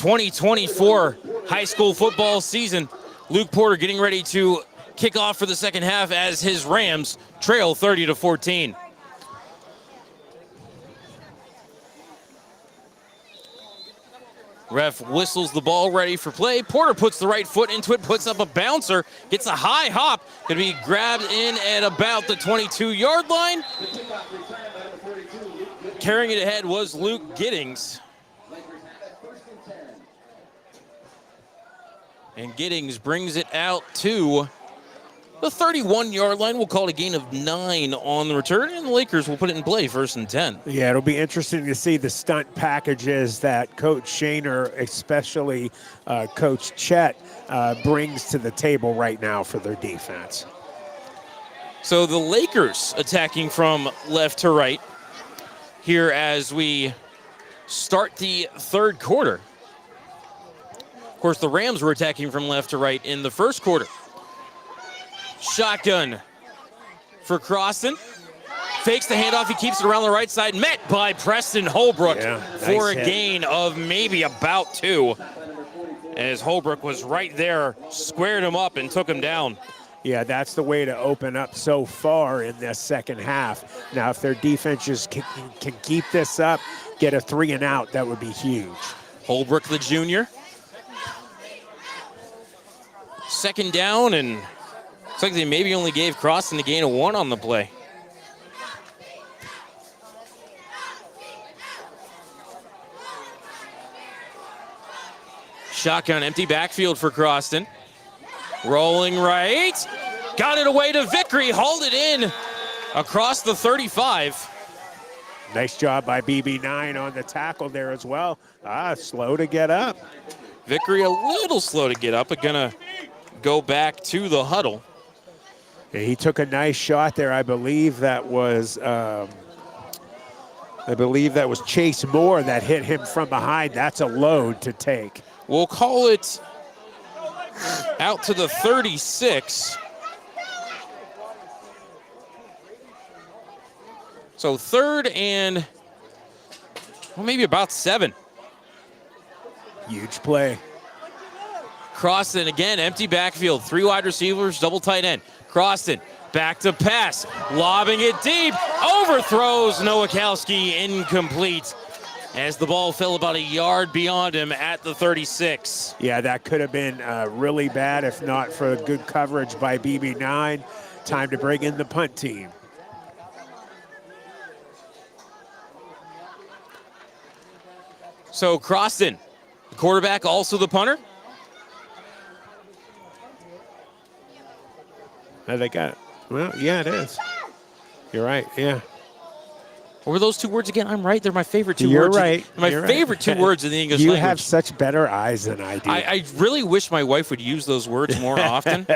2024 high school football season. Luke Porter getting ready to kick off for the second half as his Rams trail 30-14. Ref whistles the ball ready for play. Porter puts the right foot into it, puts up a bouncer, gets a high hop. Going to be grabbed in at about the 22-yard line. Carrying it ahead was Luke Giddings. And Giddings brings it out to the 31-yard line. We'll call it a gain of 9 on the return, and the Lakers will put it in play, 1st and 10. Yeah, it'll be interesting to see the stunt packages that Coach Shaner, especially Coach Chet, brings to the table right now for their defense. So the Lakers attacking from left to right here as we start the third quarter. Of course, the Rams were attacking from left to right in the first quarter. Shotgun for Croston. Fakes the handoff. He keeps it around the right side. Met by Preston Holbrook for a gain of maybe about 2. As Holbrook was right there, squared him up and took him down. Yeah, that's the way to open up so far in this second half. Now, if their defense just can keep this up, get a 3 and out, that would be huge. Holbrook, the junior. Second down, and looks like they maybe only gave Croston a gain of 1 on the play. Shotgun, empty backfield for Croston. Rolling right. Got it away to Vickery. Hauled it in across the 35. Nice job by BB9 on the tackle there as well. Slow to get up. Vickery a little slow to get up, but gonna go back to the huddle. Yeah, he took a nice shot there. I believe that was Chase Moore that hit him from behind. That's a load to take. We'll call it out to the 36. So third and maybe about 7. Huge play. Croston again, empty backfield, 3 wide receivers, double tight end. Croston back to pass, lobbing it deep, overthrows Nowakowski, incomplete, as the ball fell about a yard beyond him at the 36. Yeah, that could have been really bad if not for good coverage by BB9. Time to bring in the punt team. So Croston, the quarterback, also the punter. They got it. Well, yeah, it is. You're right, yeah. What were those 2 words again? I'm right. They're my favorite 2 You're words. Right. My favorite 2 words in the English language. You have such better eyes than I do. I really wish my wife would use those words more often.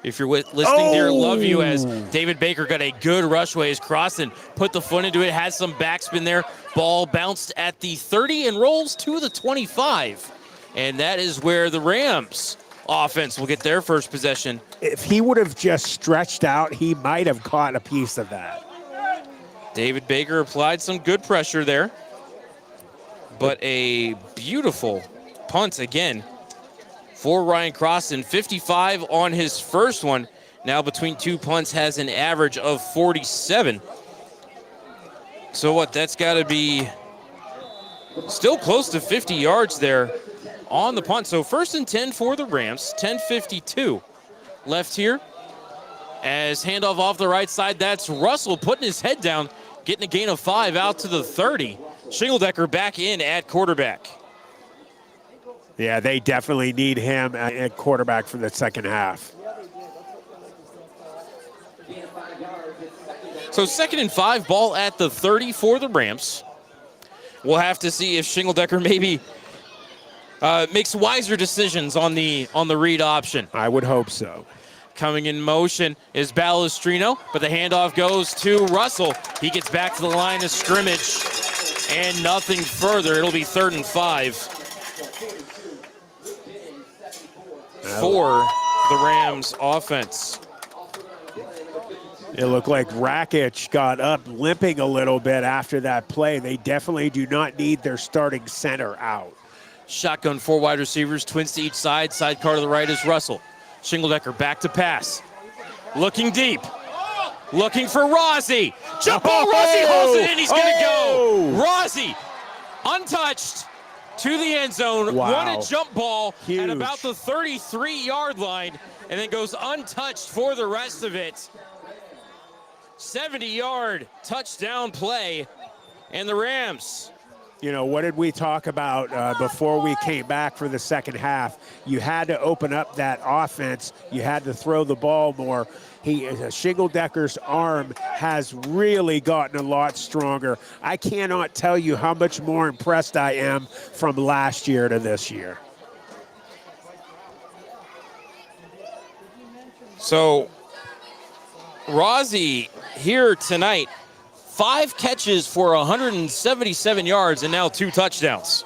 If you're listening, dear, love you, as David Baker got a good rush away as Croston put the foot into it, had some backspin there. Ball bounced at the 30 and rolls to the 25. And that is where the Rams offense will get their first possession. If he would have just stretched out, he might have caught a piece of that. David Baker applied some good pressure there. But a beautiful punt again for Ryan Croston. 55 on his first one. Now between 2 punts has an average of 47. So what, that's got to be still close to 50 yards there on the punt. So 1st and 10 for the Rams. 10:52 left here. As handoff off the right side, that's Russell putting his head down, getting a gain of 5 out to the 30. Shingledecker back in at quarterback. Yeah, they definitely need him at quarterback for the second half. So 2nd and 5, ball at the 30 for the Rams. We'll have to see if Shingledecker maybe makes wiser decisions on the read option. I would hope so. Coming in motion is Balestrino, but the handoff goes to Russell. He gets back to the line of scrimmage and nothing further. It'll be 3rd and 5 for the Rams offense. It looked like Rakic got up limping a little bit after that play. They definitely do not need their starting center out. Shotgun 4 wide receivers, twins to each side. Sidecar to the right is Russell. Shingledecker back to pass. Looking deep. Looking for Rozzy. Jump ball, Rozzy holds it in, he's gonna go. Rozzy, untouched, to the end zone. Wow. Won a jump ball Huge. at about the 33-yard line, and then goes untouched for the rest of it. 70-yard touchdown play, and the Rams. You know, what did we talk about before we came back for the second half? You had to open up that offense. You had to throw the ball more. Shingledecker's arm has really gotten a lot stronger. I cannot tell you how much more impressed I am from last year to this year. So, Rozzy here tonight, 5 catches for 177 yards and now 2 touchdowns.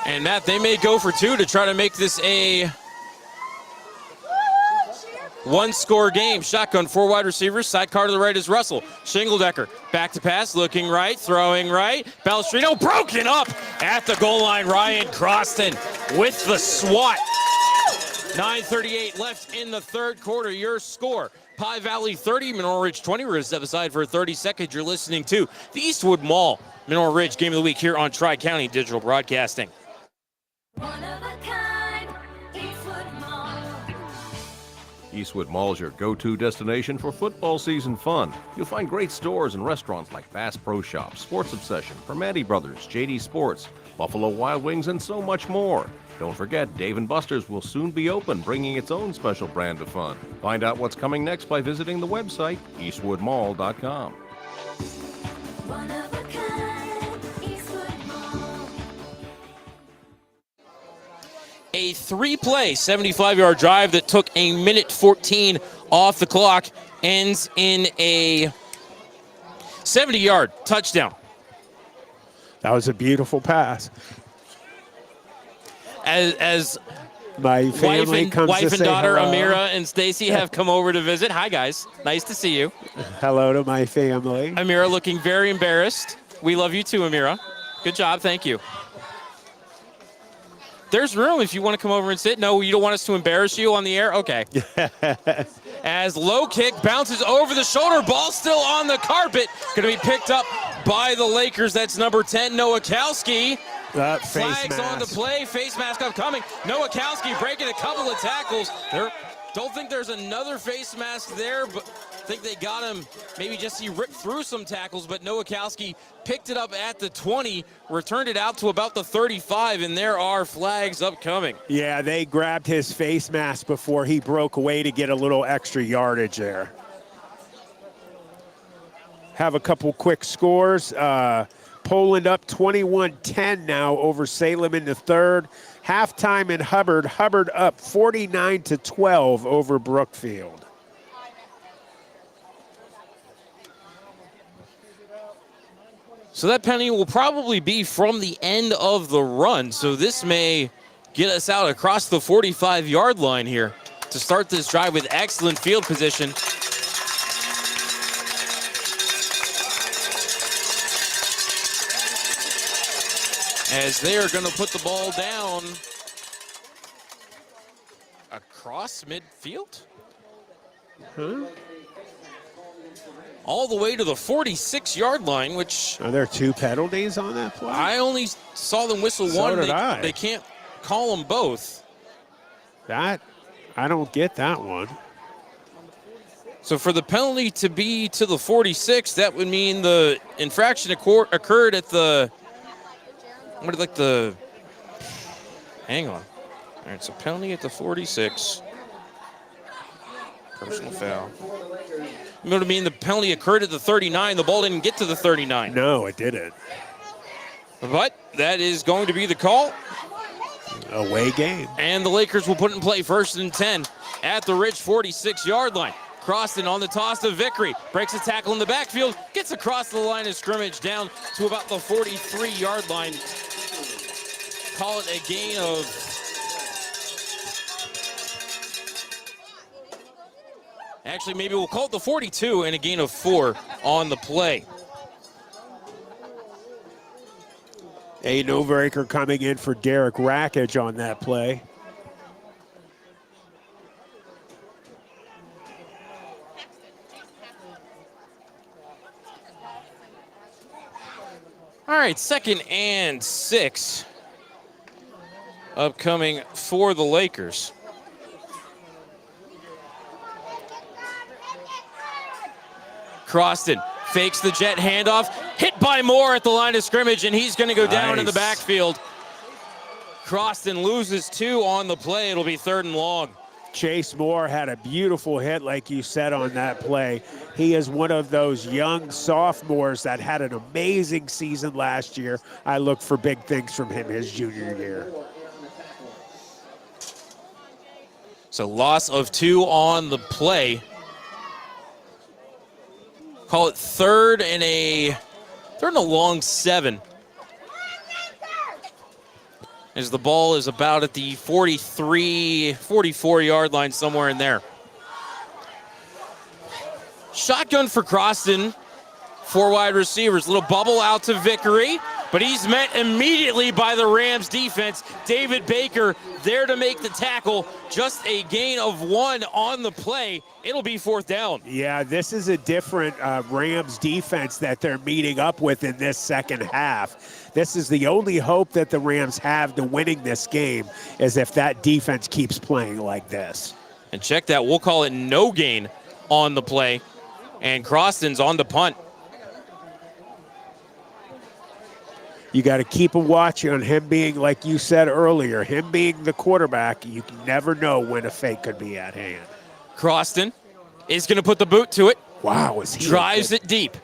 And Matt, they may go for 2 to try to make this a one-score game. Shotgun, 4 wide receivers. Sidecar to the right is Russell. Shingledecker back to pass, looking right, throwing right. Balestrino broken up at the goal line. Ryan Croston with the swat. 9:38 left in the third quarter. Your score: Pie Valley 30, Mineral Ridge 20. We're going to step aside for 30 seconds. You're listening to the Eastwood Mall Mineral Ridge Game of the Week here on Tri-County Digital Broadcasting. One of a kind, Eastwood Mall. Eastwood Mall is your go-to destination for football season fun. You'll find great stores and restaurants like Bass Pro Shop, Sports Obsession, Permati Brothers, JD Sports, Buffalo Wild Wings, and so much more. Don't forget, Dave & Buster's will soon be open, bringing its own special brand of fun. Find out what's coming next by visiting the website, eastwoodmall.com. One of a kind, Eastwood Mall. A 3-play, 75-yard drive that took a minute 14 off the clock ends in a 70-yard touchdown. That was a beautiful pass. As My family comes wife to and say daughter hello. Amira and Stacy have come over to visit. Hi, guys. Nice to see you. Hello to my family. Amira looking very embarrassed. We love you too, Amira. Good job. Thank you. There's room if you want to come over and sit. No, you don't want us to embarrass you on the air? Okay. As low kick bounces over the shoulder, ball still on the carpet. Going to be picked up by the Lakers. That's number 10, Nowakowski. That face Flags on the mask. play. Face mask upcoming. Nowakowski breaking a couple of tackles. Don't think there's another face mask there, but I think they got him. Maybe just he ripped through some tackles, but Nowakowski picked it up at the 20, returned it out to about the 35, and there are flags upcoming. Yeah, they grabbed his face mask before he broke away to get a little extra yardage there. Have a couple quick scores. Poland up 21-10 now over Salem in the third. Halftime in Hubbard. Hubbard up 49-12 over Brookfield. So that penalty will probably be from the end of the run. So this may get us out across the 45-yard line here to start this drive with excellent field position. As they are going to put the ball down across midfield. All the way to the 46-yard line, which Are there 2 penalties on that play? I only saw them whistle So one. did I. They can't call them both. I don't get that one. So for the penalty to be to the 46, that would mean the infraction occurred at the, hang on. All right, so penalty at the 46. Personal foul. You know what I mean? The penalty occurred at the 39. The ball didn't get to the 39. No, it didn't. But that is going to be the call. Away game. And the Lakers will put it in play 1st and 10 at the Ridge 46-yard line. Croston on the toss to Vickery. Breaks a tackle in the backfield. Gets across the line of scrimmage down to about the 43-yard line. call it a gain of actually, maybe we'll call it the 42 and a gain of 4 on the play. A no-breaker coming in for Derek Rackage on that play. All right, 2nd and 6 upcoming for the Lakers. Croston fakes the jet handoff, hit by Moore at the line of scrimmage, and he's going to go down in the Nice. backfield. Croston loses 2 on the play. It'll be 3rd and long. Chase Moore had a beautiful hit, like you said, on that play. He is one of those young sophomores that had an amazing season last year. I look for big things from him his junior year. So loss of 2 on the play. Call it 3rd and a long 7. As the ball is about at the 43, 44-yard line, somewhere in there. Shotgun for Croston. 4 wide receivers. Little bubble out to Vickery, but he's met immediately by the Rams defense. David Baker there to make the tackle. Just a gain of 1 on the play. It'll be 4th down. Yeah, this is a different Rams defense that they're meeting up with in this second half. This is the only hope that the Rams have to winning this game, is if that defense keeps playing like this. And check that, we'll call it no gain on the play. And Croston's on the punt. You got to keep a watch on him being, like you said earlier, him being the quarterback. You can never know when a fake could be at hand. Croston is going to put the boot to it. Wow, is he Drives it deep.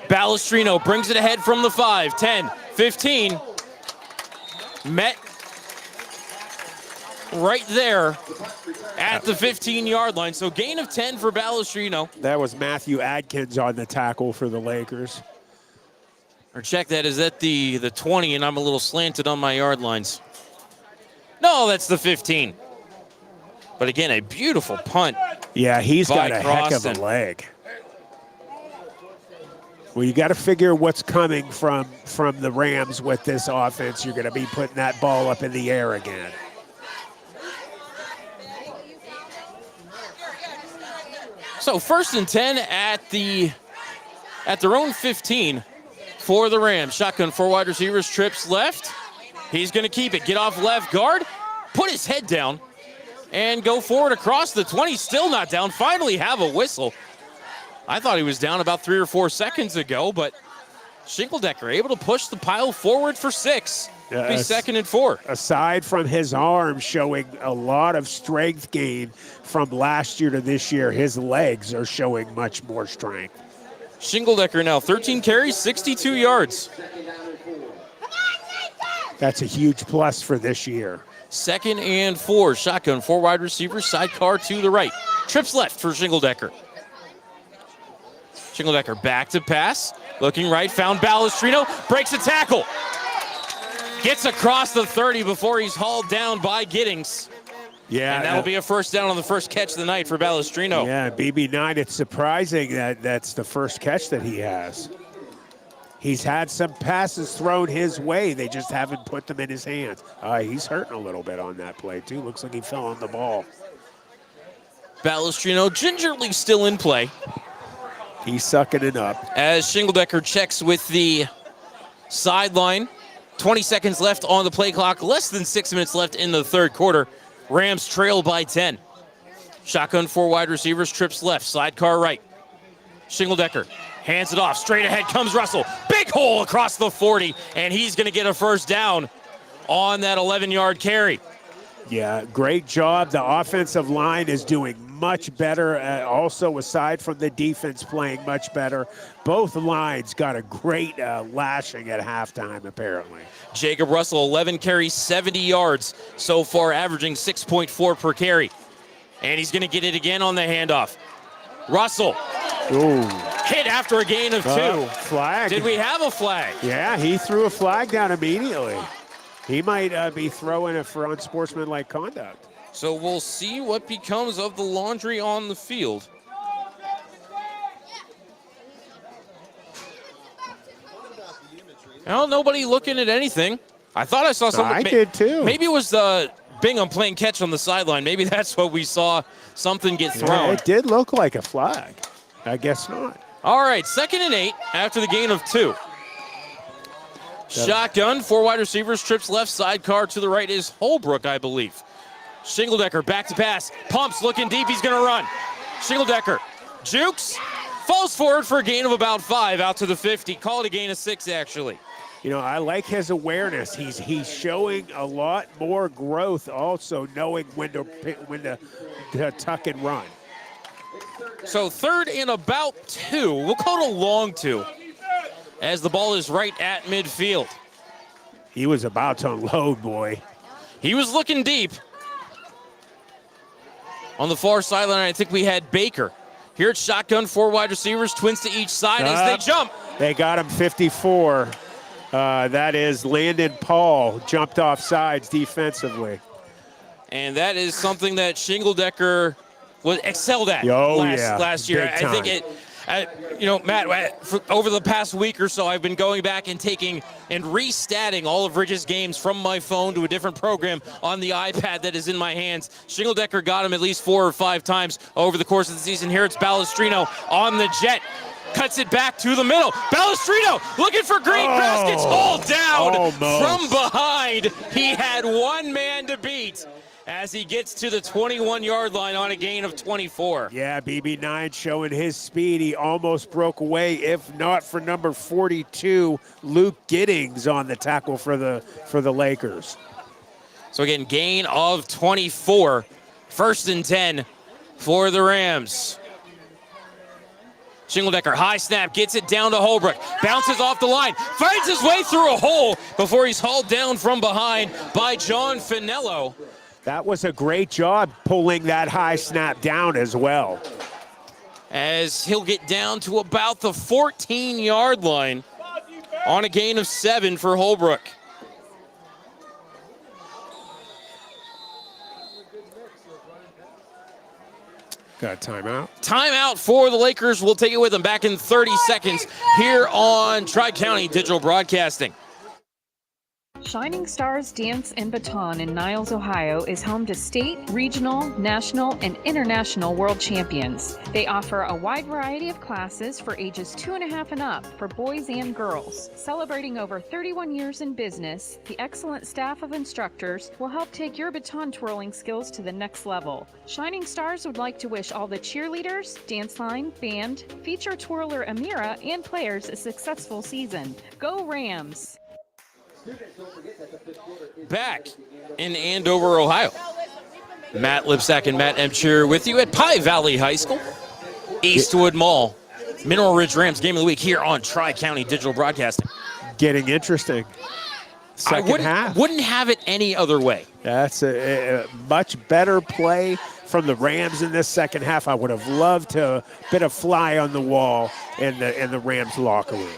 Balestrino brings it ahead from the 5, 10, 15. Met right there at the 15-yard line. So gain of 10 for Balestrino. That was Matthew Adkins on the tackle for the Lakers. Or check that, is that the 20, and I'm a little slanted on my yard lines. No, that's the 15. But again, a beautiful punt. Yeah, he's by got a heck of a Croston. leg. Well, you got to figure what's coming from the Rams with this offense. You're going to be putting that ball up in the air again. So 1st and 10 at their own 15 for the Rams. Shotgun, 4 wide receivers, trips left. He's going to keep it. Get off left guard, put his head down, and go forward across the 20. Still not down. Finally have a whistle. I thought he was down about 3 or 4 seconds ago, but Shinkeldecker able to push the pile forward for 6. It'll be 2nd and 4. Aside from his arm showing a lot of strength gain from last year to this year, his legs are showing much more strength. Shinkeldecker now 13 carries, 62 yards. That's a huge plus for this year. 2nd and 4. Shotgun, 4 wide receivers, sidecar to the right. Trips left for Shinkeldecker. Shinkeldecker back to pass. Looking right, found Balestrino. Breaks a tackle. Gets across the 30 before he's hauled down by Giddings. Yeah, And that'll be a 1st down on the first catch of the night for Balestrino. Yeah, BB9, it's surprising that that's the first catch that he has. He's had some passes thrown his way. They just haven't put them in his hands. He's hurting a little bit on that play, too. Looks like he fell on the ball. Balestrino gingerly still in play. He's sucking it up. As Shinkeldecker checks with the sideline. 20 seconds left on the play clock. Less than 6 minutes left in the 3rd quarter. Rams trail by 10. Shotgun, 4 wide receivers, trips left, sidecar right. Shinkeldecker hands it off. Straight ahead comes Russell. Big hole across the 40, and he's going to get a 1st down on that 11-yard carry. Yeah, great job. The offensive line is doing much better. Also, aside from the defense playing much better, both lines got a great lashing at halftime, apparently. Jacob Russell, 11 carries, 70 yards so far, averaging 6.4 per carry. And he's going to get it again on the handoff. Russell Ooh. hit after a gain of 2. Flag. Did we have a flag? Yeah, he threw a flag down immediately. He might be throwing it for unsportsmanlike conduct. So we'll see what becomes of the laundry on the field. Well, nobody looking at anything. I thought I saw something. I did too. Maybe it was Bingham playing catch on the sideline. Maybe that's what we saw, something get Yeah, thrown. it did look like a flag. I guess not. All right, 2nd and 8 after the gain of 2. Shotgun, 4 wide receivers, trips left, sidecar to the right is Holbrook, I believe. Shingledecker back to pass, pumps, looking deep, he's gonna run. Shingledecker jukes, falls forward for a gain of about 5 out to the 50. Call it a gain of 6 actually. You know, I like his awareness. He's showing a lot more growth, also knowing when to tuck and run. So 3rd and about 2, we'll call it a long 2, as the ball is right at midfield. He was about to unload, boy. He was looking deep. On the far sideline, I think we had Baker. Here it's shotgun, 4 wide receivers, twins to each side as they jump. They got him 54. That is Landon Paul, jumped off sides defensively. And that is something that Shingledecker was excelled at last year. Big I think Matt, over the past week or so, I've been going back and taking and restatting all of Ridge's games from my phone to a different program on the iPad that is in my hands. Shingledecker got him at least 4 or 5 times over the course of the season. Here it's Balestrino on the jet. Cuts it back to the middle. Balestrino looking for Greengrass, gets hauled down from behind. He had one man to beat as he gets to the 21-yard line on a gain of 24. Yeah, BB9 showing his speed. He almost broke away, if not for number 42, Luke Giddings on the tackle for the Lakers. So again, gain of 24. 1st and 10 for the Rams. Shingledecker, high snap, gets it down to Holbrook, bounces off the line, finds his way through a hole before he's hauled down from behind by John Finello. That was a great job pulling that high snap down as well. As he'll get down to about the 14-yard line on a gain of 7 for Holbrook. Got a timeout. Timeout for the Lakers. We'll take it with them back in 30 seconds here on Tri-County Digital Broadcasting. Shining Stars Dance and Baton in Niles, Ohio is home to state, regional, national, and international world champions. They offer a wide variety of classes for ages 2.5 and up for boys and girls. Celebrating over 31 years in business, the excellent staff of instructors will help take your baton twirling skills to the next level. Shining Stars would like to wish all the cheerleaders, dance line, band, feature twirler Amira, and players a successful season. Go Rams! Back in Andover, Ohio. Matt Lipsack and Matt Emcher with you at Pie Valley High School, Eastwood Mall. Mineral Ridge Rams game of the week here on Tri-County Digital Broadcasting. Getting interesting. Second half. Wouldn't have it any other way. That's a much better play from the Rams in this second half. I would have loved to bit a fly on the wall in the Rams locker room.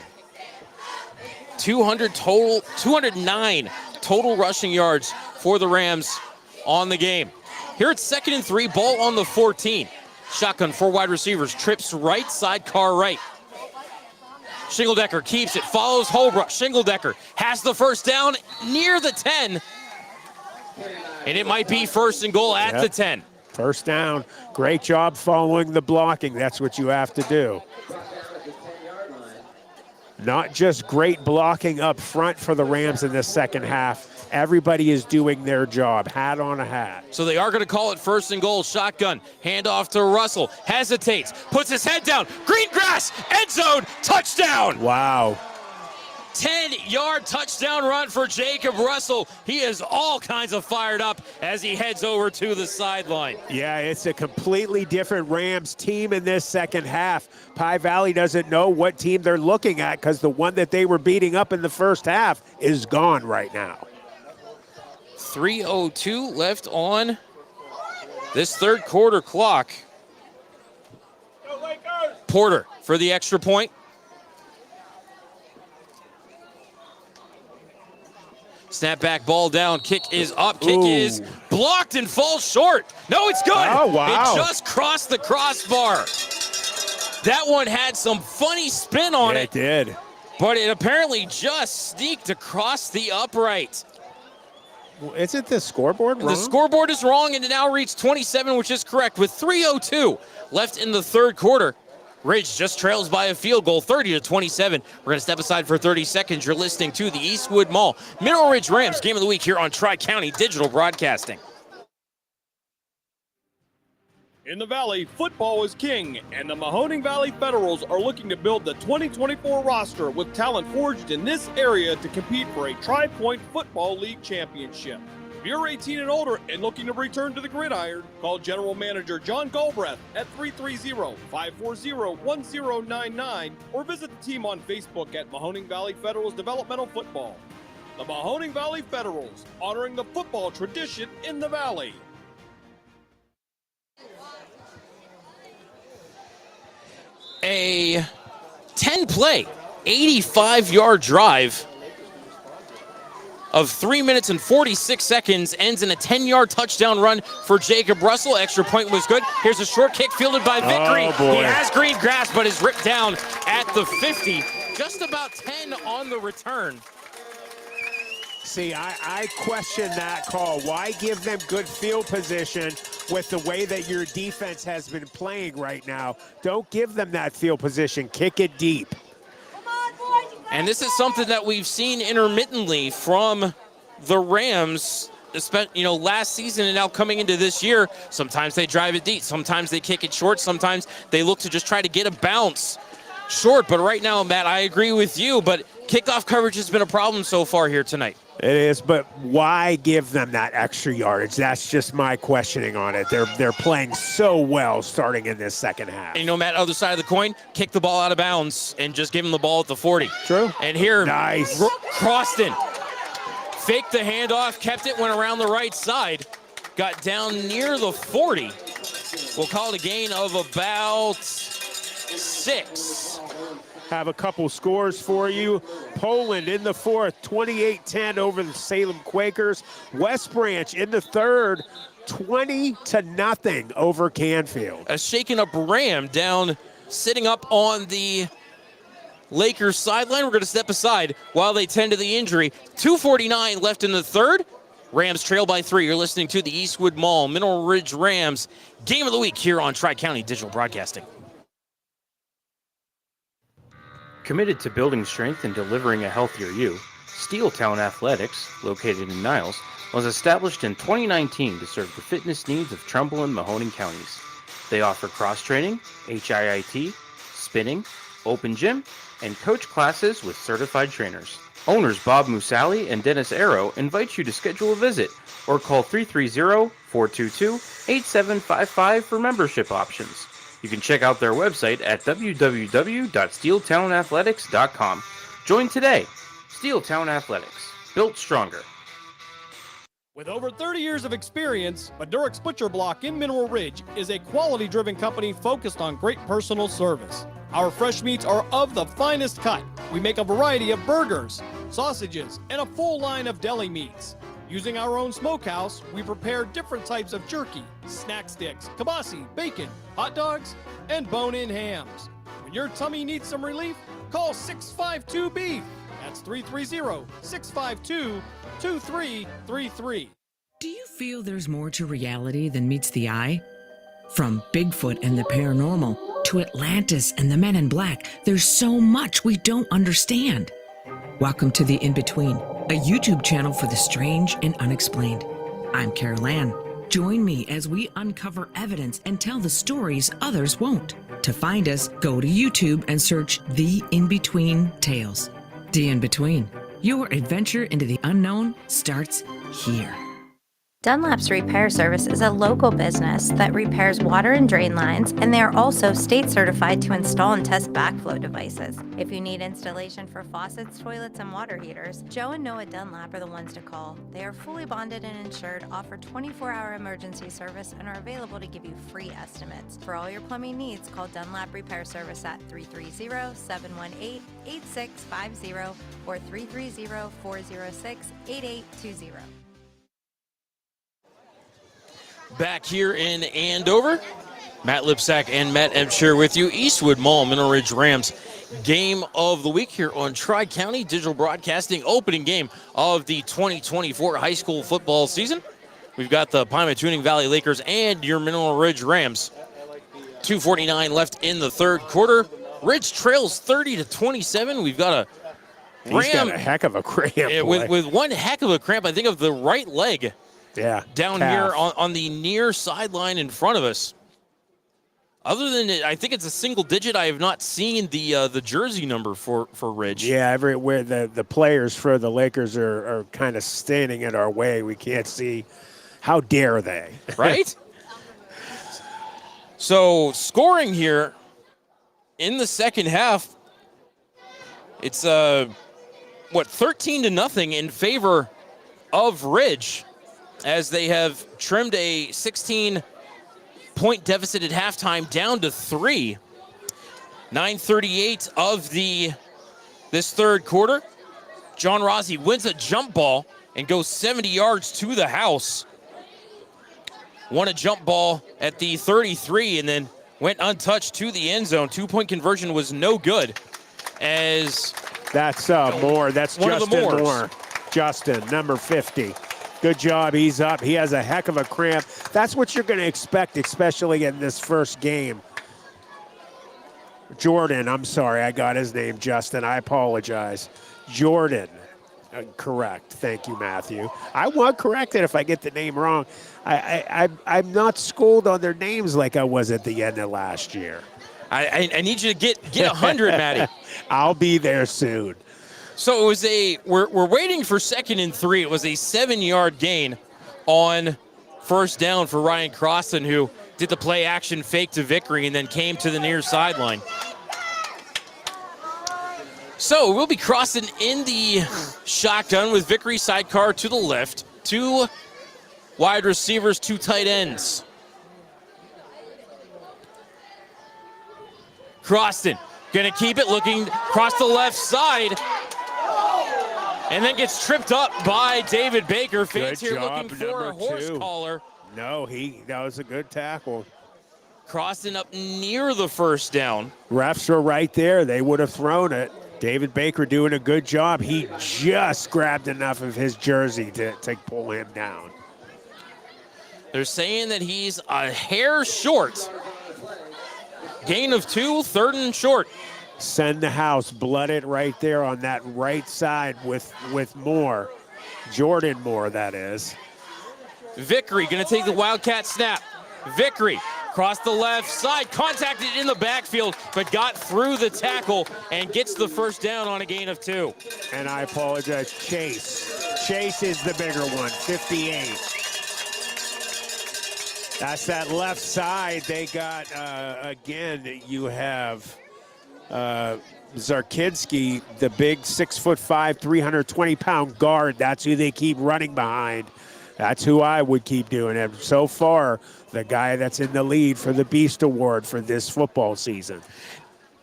209 total rushing yards for the Rams on the game. Here it's 2nd and 3, ball on the 14. Shotgun, 4 wide receivers, trips right, sidecar right. Shingledecker keeps it, follows Holbrook. Shingledecker has the first down near the 10. And it might be 1st and goal at the 10. First down. Great job following the blocking. That's what you have to do. Not just great blocking up front for the Rams in this second half. Everybody is doing their job. Hat on a hat. So they are going to call it 1st and goal. Shotgun, handoff to Russell. Hesitates, puts his head down. Greengrass, end zone, touchdown. Wow. 10-yard touchdown run for Jacob Russell. He is all kinds of fired up as he heads over to the sideline. Yeah, it's a completely different Rams team in this second half. Pie Valley doesn't know what team they're looking at because the one that they were beating up in the first half is gone right now. 3:02 left on this third quarter clock. Porter for the extra point. Snap back, ball down, kick is up, kick Ooh. is blocked and falls short. No, it's good. Oh, wow. It just crossed the crossbar. That one had some funny spin on Yeah, it, it did. but it apparently just sneaked across the upright. Well, isn't the scoreboard wrong? The scoreboard is wrong, and it now reads 27, which is correct, with 3:02 left in the third quarter. Ridge just trails by a field goal, 30-27. We're going to step aside for 30 seconds. You're listening to the Eastwood Mall Mineral Ridge Rams Game of the Week here on Tri-County Digital Broadcasting. In the Valley, football is king, and the Mahoning Valley Federals are looking to build the 2024 roster with talent forged in this area to compete for a Tri-Point Football League championship. If you're 18 and older and looking to return to the gridiron, call General Manager John Galbraith at 330-540-1099 or visit the team on Facebook at Mahoning Valley Federals Developmental Football. The Mahoning Valley Federals, honoring the football tradition in the Valley. A 10-play, 85-yard drive of 3 minutes and 46 seconds ends in a 10-yard touchdown run for Jacob Russell. Extra point was good. Here's a short kick fielded by Vickery. Oh, boy. He has green grass, but is ripped down at the 50. Just about 10 on the return. See, I question that call. Why give them good field position with the way that your defense has been playing right now? Don't give them that field position. Kick it deep. And this is something that we've seen intermittently from the Rams, last season and now coming into this year. Sometimes they drive it deep. Sometimes they kick it short. Sometimes they look to just try to get a bounce short. But right now, Matt, I agree with you. But kickoff coverage has been a problem so far here tonight. It is, but why give them that extra yardage? That's just my questioning on it. They're playing so well starting in this second half. And Matt, other side of the coin, kick the ball out of bounds and just give him the ball at the 40. True. And here, Nice. Croston faked the handoff, kept it, went around the right side, got down near the 40. We'll call it a gain of about 6. Have a couple scores for you. Poland in the fourth, 28-10 over the Salem Quakers. West Branch in the third, 20-0 over Canfield. A shaken up Ram down, sitting up on the Lakers sideline. We're going to step aside while they tend to the injury. 2:49 left in the third. Rams trail by 3. You're listening to the Eastwood Mall Mineral Ridge Rams Game of the Week here on Tri-County Digital Broadcasting. Committed to building strength and delivering a healthier you, Steeltown Athletics, located in Niles, was established in 2019 to serve the fitness needs of Trumbull and Mahoning counties. They offer cross-training, HIIT, spinning, open gym, and coach classes with certified trainers. Owners Bob Musali and Dennis Arrow invite you to schedule a visit or call 330-422-8755 for membership options. You can check out their website at www.steeltownathletics.com. Join today. Steeltown Athletics, built stronger. With over 30 years of experience, Madurex Butcher Block in Mineral Ridge is a quality-driven company focused on great personal service. Our fresh meats are of the finest cut. We make a variety of burgers, sausages, and a full line of deli meats. Using our own smokehouse, we prepare different types of jerky, snack sticks, kibasi, bacon, hot dogs, and bone-in hams. When your tummy needs some relief, call 652-BEEF. That's 330-652-2333. Do you feel there's more to reality than meets the eye? From Bigfoot and the paranormal to Atlantis and the Men in Black, there's so much we don't understand. Welcome to The In-Between, a YouTube channel for the strange and unexplained. I'm Carol Ann. Join me as we uncover evidence and tell the stories others won't. To find us, go to YouTube and search The In-Between Tales. The In-Between. Your adventure into the unknown starts here. Dunlap's Repair Service is a local business that repairs water and drain lines, and they are also state certified to install and test backflow devices. If you need installation for faucets, toilets, and water heaters, Joe and Noah Dunlap are the ones to call. They are fully bonded and insured, offer 24-hour emergency service, and are available to give you free estimates. For all your plumbing needs, call Dunlap Repair Service at 330-718-8650 or 330-406-8820. Back here in Andover, Matt Lipsack and Matt Ebsher with you. Eastwood Mall, Mineral Ridge Rams, game of the week here on Tri-County Digital Broadcasting, opening game of the 2024 high school football season. We've got the Pymatuning Valley Lakers and your Mineral Ridge Rams. 2:49 left in the third quarter. Ridge trails 30-27. We've got a Ram. He's got a heck of a cramp. With one heck of a cramp, I think, of the right leg. Yeah, down calf. Here on the near sideline in front of us. Other than I think it's a single digit. I have not seen the jersey number for Ridge. Yeah, everywhere the players for the Lakers are kind of standing in our way. We can't see. How dare they? Right? So scoring here in the second half, it's 13-0 in favor of Ridge, as they have trimmed a 16-point deficit at halftime down to 3. 9:38 of this third quarter. John Rossi wins a jump ball and goes 70 yards to the house. Won a jump ball at the 33 and then went untouched to the end zone. 2-point conversion was no good, as that's Moore. That's one Justin of the Moores. Moore. Justin, number 50. Good job. He's up. He has a heck of a cramp. That's what you're going to expect, especially in this first game. Jordan, I'm sorry, I got his name, Justin. I apologize. Jordan. Correct. Thank you, Matthew. I want corrected if I get the name wrong. I'm not schooled on their names like I was at the end of last year. I need you to get 100, Matty. I'll be there soon. So it was we're waiting for 2nd and 3. It was a 7-yard gain on first down for Ryan Crossan, who did the play action fake to Vickery and then came to the near sideline. So we'll be crossing in the shotgun with Vickery sidecar to the left. 2 wide receivers, 2 tight ends. Crossan gonna keep it, looking across the left side, and then gets tripped up by David Baker. Fans here looking for a horse collar. No, that was a good tackle. Crossan up near the first down. Refs were right there. They would have thrown it. David Baker doing a good job. He just grabbed enough of his jersey to pull him down. They're saying that he's a hair short. Gain of 2, 3rd and short. Send the house, blooded right there on that right side with Moore. Jordan Moore, that is. Vickery gonna take the Wildcat snap. Vickery across the left side, contacted in the backfield, but got through the tackle and gets the first down on a gain of 2. And I apologize, Chase. Chase is the bigger one, 58. That's that left side. They got, again, you have Zarkinski, the big 6'5", 320-pound guard. That's who they keep running behind. That's who I would keep doing. And so far, the guy that's in the lead for the Beast Award for this football season.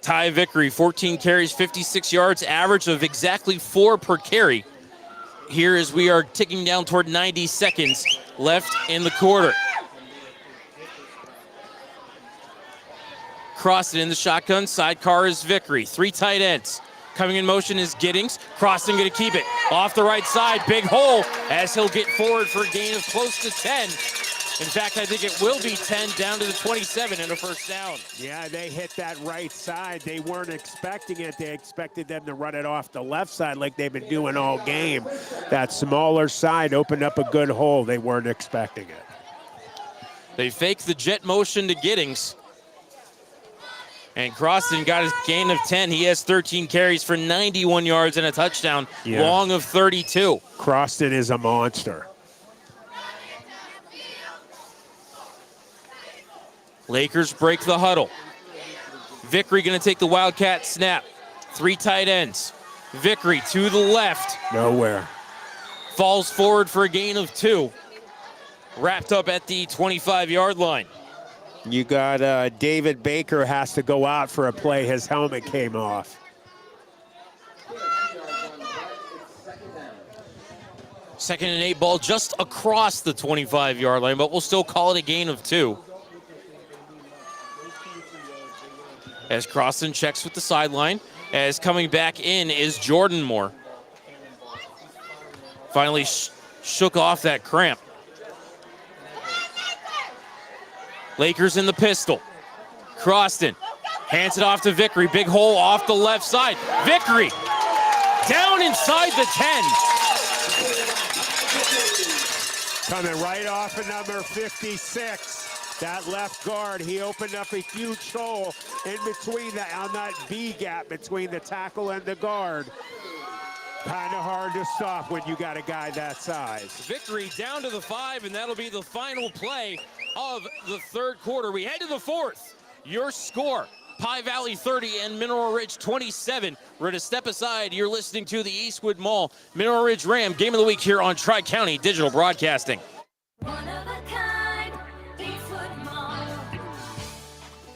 Ty Vickery, 14 carries, 56 yards, average of exactly 4 per carry. Here as we are ticking down toward 90 seconds left in the quarter. Crossan in the shotgun, sidecar is Vickery. 3 tight ends. Coming in motion is Giddings. Crossan going to keep it off the right side. Big hole as he'll get forward for a gain of close to 10. In fact, I think it will be 10 down to the 27 and a first down. Yeah, they hit that right side. They weren't expecting it. They expected them to run it off the left side like they've been doing all game. That smaller side opened up a good hole. They weren't expecting it. They faked the jet motion to Giddings. And Crossan got his gain of 10. He has 13 carries for 91 yards and a touchdown, long of 32. Crossan is a monster. Lakers break the huddle. Vickery going to take the Wildcat snap. 3 tight ends. Vickery to the left. Nowhere. Falls forward for a gain of 2. Wrapped up at the 25-yard line. You got David Baker has to go out for a play. His helmet came off. Second and 8 ball just across the 25-yard line, but we'll still call it a gain of 2. As Crossan checks with the sideline, as coming back in is Jordan Moore. Finally shook off that cramp. Lakers in the pistol. Crossan hands it off to Vickery. Big hole off the left side. Vickery down inside the 10. Coming right off of number 56. That left guard, he opened up a huge hole in between on that B gap between the tackle and the guard. Kind of hard to stop when you got a guy that size. Vickery down to the 5, and that'll be the final play of the third quarter. We head to the fourth. Your score, Pie Valley 30 and Mineral Ridge 27. We're to step aside. You're listening to the Eastwood Mall Mineral Ridge Ram Game of the Week here on Tri-County Digital Broadcasting. One of a kind, Eastwood Mall.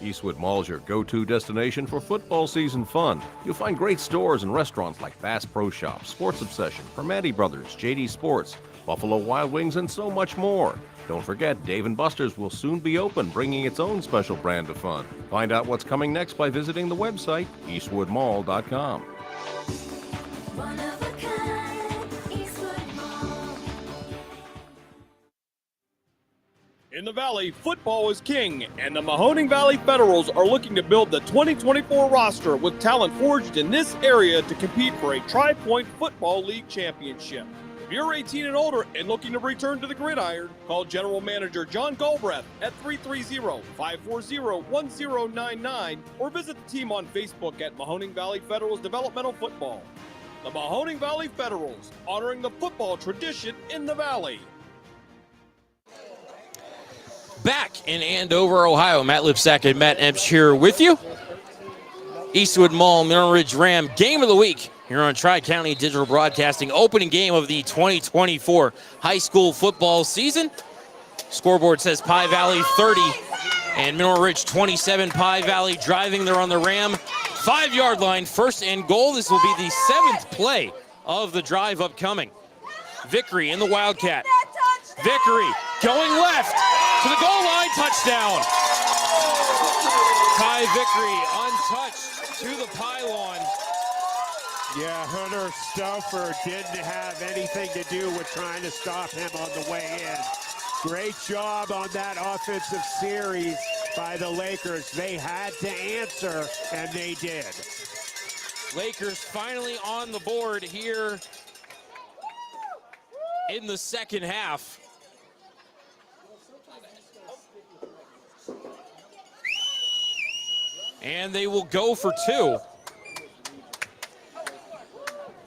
Eastwood Mall is your go-to destination for football season fun. You'll find great stores and restaurants like Bass Pro Shops, Sports Obsession, Permati Brothers, JD Sports, Buffalo Wild Wings, and so much more. Don't forget, Dave & Buster's will soon be open, bringing its own special brand of fun. Find out what's coming next by visiting the website, eastwoodmall.com. One of a kind, Eastwood Mall. In the Valley, football is king, and the Mahoning Valley Federals are looking to build the 2024 roster with talent forged in this area to compete for a Tri-Point Football League championship. If you're 18 and older and looking to return to the gridiron, call General Manager John Galbraith at 330-540-1099 or visit the team on Facebook at Mahoning Valley Federals Developmental Football. The Mahoning Valley Federals, honoring the football tradition in the Valley. Back in Andover, Ohio, Matt Lipsack and Matt Epps here with you. Eastwood Mall Mineral Ridge Ram Game of the Week here on Tri-County Digital Broadcasting. Opening game of the 2024 high school football season. Scoreboard says Pie Valley 30 and Mineral Ridge 27. Pie Valley driving there on the Ram 5-yard line. First and goal. This will be the 7th play of the drive upcoming. Vickery in the Wildcat. Vickery going left to the goal line. Touchdown. Ty Vickery untouched to the pylon. Yeah, Hunter Stauffer didn't have anything to do with trying to stop him on the way in. Great job on that offensive series by the Lakers. They had to answer, and they did. Lakers finally on the board here in the second half. And they will go for 2.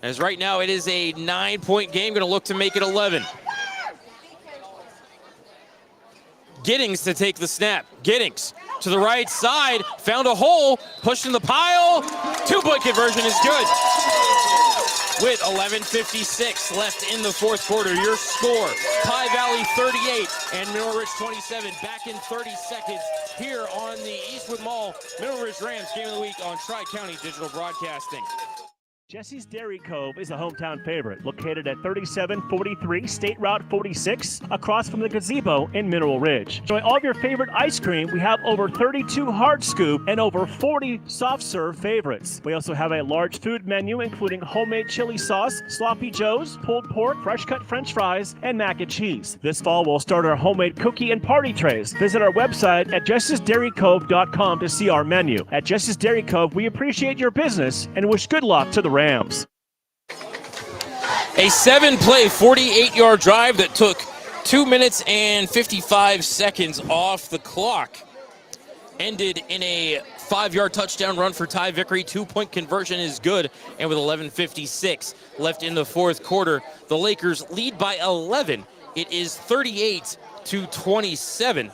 As right now it is a 9-point game, going to look to make it 11. Giddings to take the snap. Giddings to the right side, found a hole, pushed in the pile. 2-point conversion is good. With 11:56 left in the fourth quarter, your score, Pie Valley 38 and Mineral Ridge 27. Back in 30 seconds here on the Eastwood Mall Mineral Ridge Rams Game of the Week on Tri-County Digital Broadcasting. Jesse's Dairy Cove is a hometown favorite, located at 3743 State Route 46, across from the gazebo in Mineral Ridge. Enjoy all of your favorite ice cream. We have over 32 hard scoop and over 40 soft serve favorites. We also have a large food menu, including homemade chili sauce, sloppy joes, pulled pork, fresh cut french fries, and mac and cheese. This fall, we'll start our homemade cookie and party trays. Visit our website at jessesdairycove.com to see our menu. At Jesse's Dairy Cove, we appreciate your business and wish good luck to the Rams. A 7-play, 48-yard drive that took 2 minutes and 55 seconds off the clock. Ended in a 5-yard touchdown run for Ty Vickery. 2-point conversion is good. And with 11:56 left in the fourth quarter, the Lakers lead by 11. It is 38-27.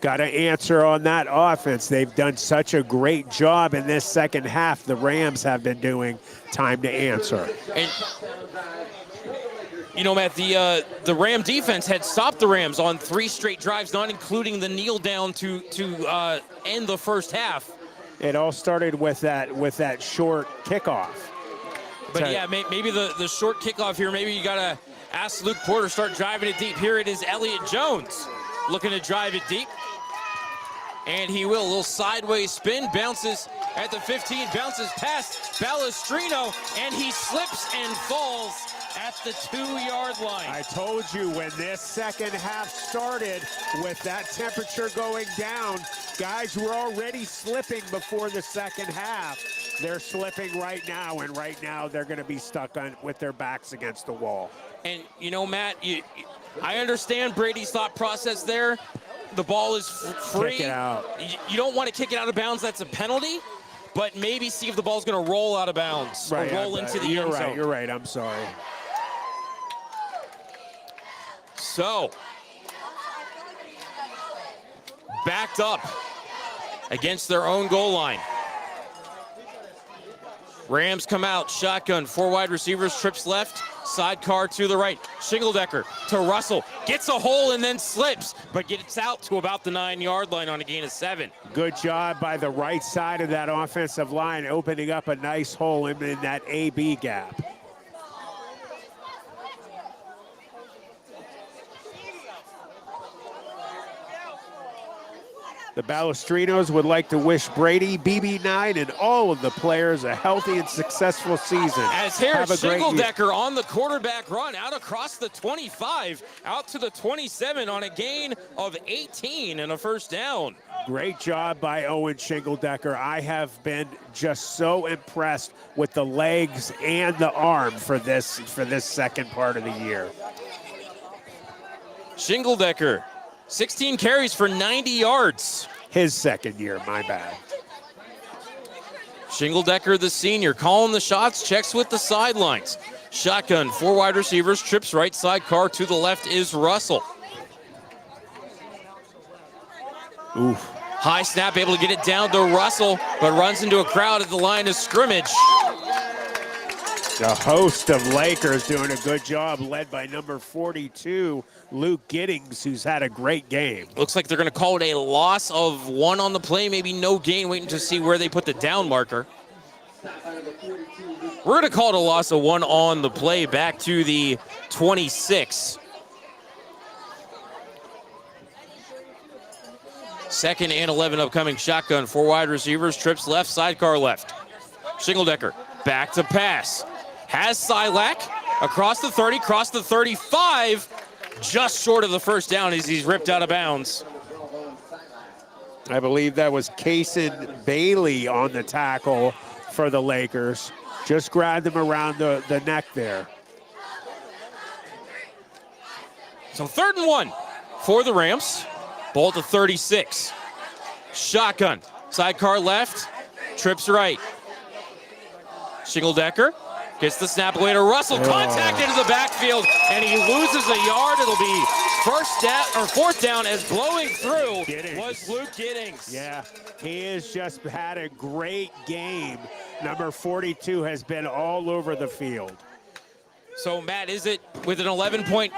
Got to answer on that offense. They've done such a great job in this second half. The Rams have been doing. Time to answer. And you know, Matt, the Ram defense had stopped the Rams on 3 straight drives, not including the kneel down to end the first half. It all started with that short kickoff. But yeah, maybe the short kickoff here, maybe you got to ask Luke Porter, start driving it deep. Here it is, Elliott Jones looking to drive it deep. And he will. A little sideways spin, bounces at the 15, bounces past Balestrino, and he slips and falls at the 2-yard line. I told you when this second half started with that temperature going down, guys were already slipping before the second half. They're slipping right now, and right now they're going to be stuck with their backs against the wall. And, you know, Matt, I understand Brady's thought process there. The ball is free. Kick it out. You don't want to kick it out of bounds. That's a penalty. But maybe see if the ball's going to roll out of bounds or roll into the end zone. You're right. I'm sorry. So, backed up against their own goal line. Rams come out, shotgun, 4 wide receivers, trips left, sidecar to the right. Shingledecker to Russell, gets a hole and then slips, but gets out to about the 9-yard line on a gain of 7. Good job by the right side of that offensive line, opening up a nice hole in that AB gap. The Balestrinos would like to wish Brady, BB9, and all of the players a healthy and successful season. As here, Have a great year. Shingledecker on the quarterback run, out across the 25, out to the 27 on a gain of 18 and a first down. Great job by Owen Shingledecker. I have been just so impressed with the legs and the arm for this second part of the year. Shingledecker, 16 carries for 90 yards. His second year, my bad. Shingledecker, the senior, calling the shots, checks with the sidelines. Shotgun, 4 wide receivers, trips right side, car to the left is Russell. Oof. High snap, able to get it down to Russell, but runs into a crowd at the line of scrimmage. The host of Lakers doing a good job, led by number 42, Luke Giddings, who's had a great game. Looks like they're going to call it a loss of 1 on the play, maybe no gain, waiting to see where they put the down marker. We're going to call it a loss of 1 on the play, back to the 26. Second and 11 upcoming, shotgun, 4 wide receivers, trips left, sidecar left. Shingledecker back to pass. Has Silac across the 30, across the 35, just short of the first down as he's ripped out of bounds. I believe that was Kaysen Bailey on the tackle for the Lakers. Just grabbed him around the neck there. So 3rd and 1 for the Rams. Ball at the 36. Shotgun, sidecar left, trips right. Shingledecker gets the snap away to Russell. Contact into the backfield, and he loses a yard. It'll be 4th down as blowing through was Luke Giddings. Yeah, he has just had a great game. Number 42 has been all over the field. So, Matt, is it with an 11-point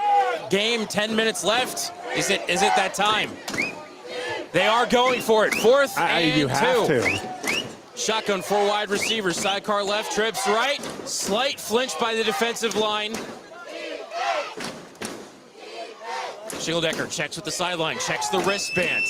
game, 10 minutes left? Is it that time? They are going for it. 4th and you 2. have to. Shotgun, 4 wide receivers, sidecar left, trips right. Slight flinch by the defensive line. Shingledecker checks with the sideline, checks the wristband.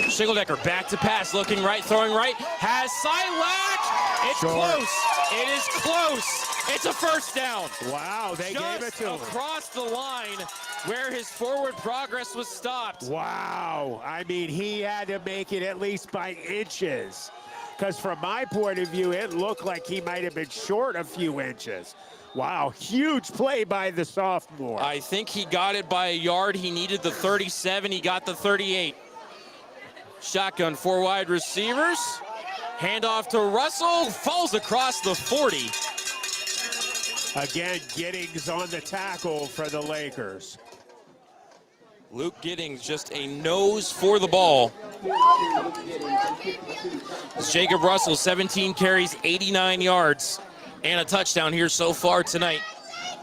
Shingledecker back to pass, looking right, throwing right. Has Silac. It's close. It is close. It's a first down. Wow, they gave it to him. Across the line where his forward progress was stopped. Wow, I mean, he had to make it at least by inches. Because from my point of view, it looked like he might have been short a few inches. Wow, huge play by the sophomore. I think he got it by a yard. He needed the 37. He got the 38. Shotgun, 4 wide receivers. Handoff to Russell. Falls across the 40. Again, Giddings on the tackle for the Lakers. Luke Giddings just a nose for the ball. As Jacob Russell, 17 carries, 89 yards, and a touchdown here so far tonight.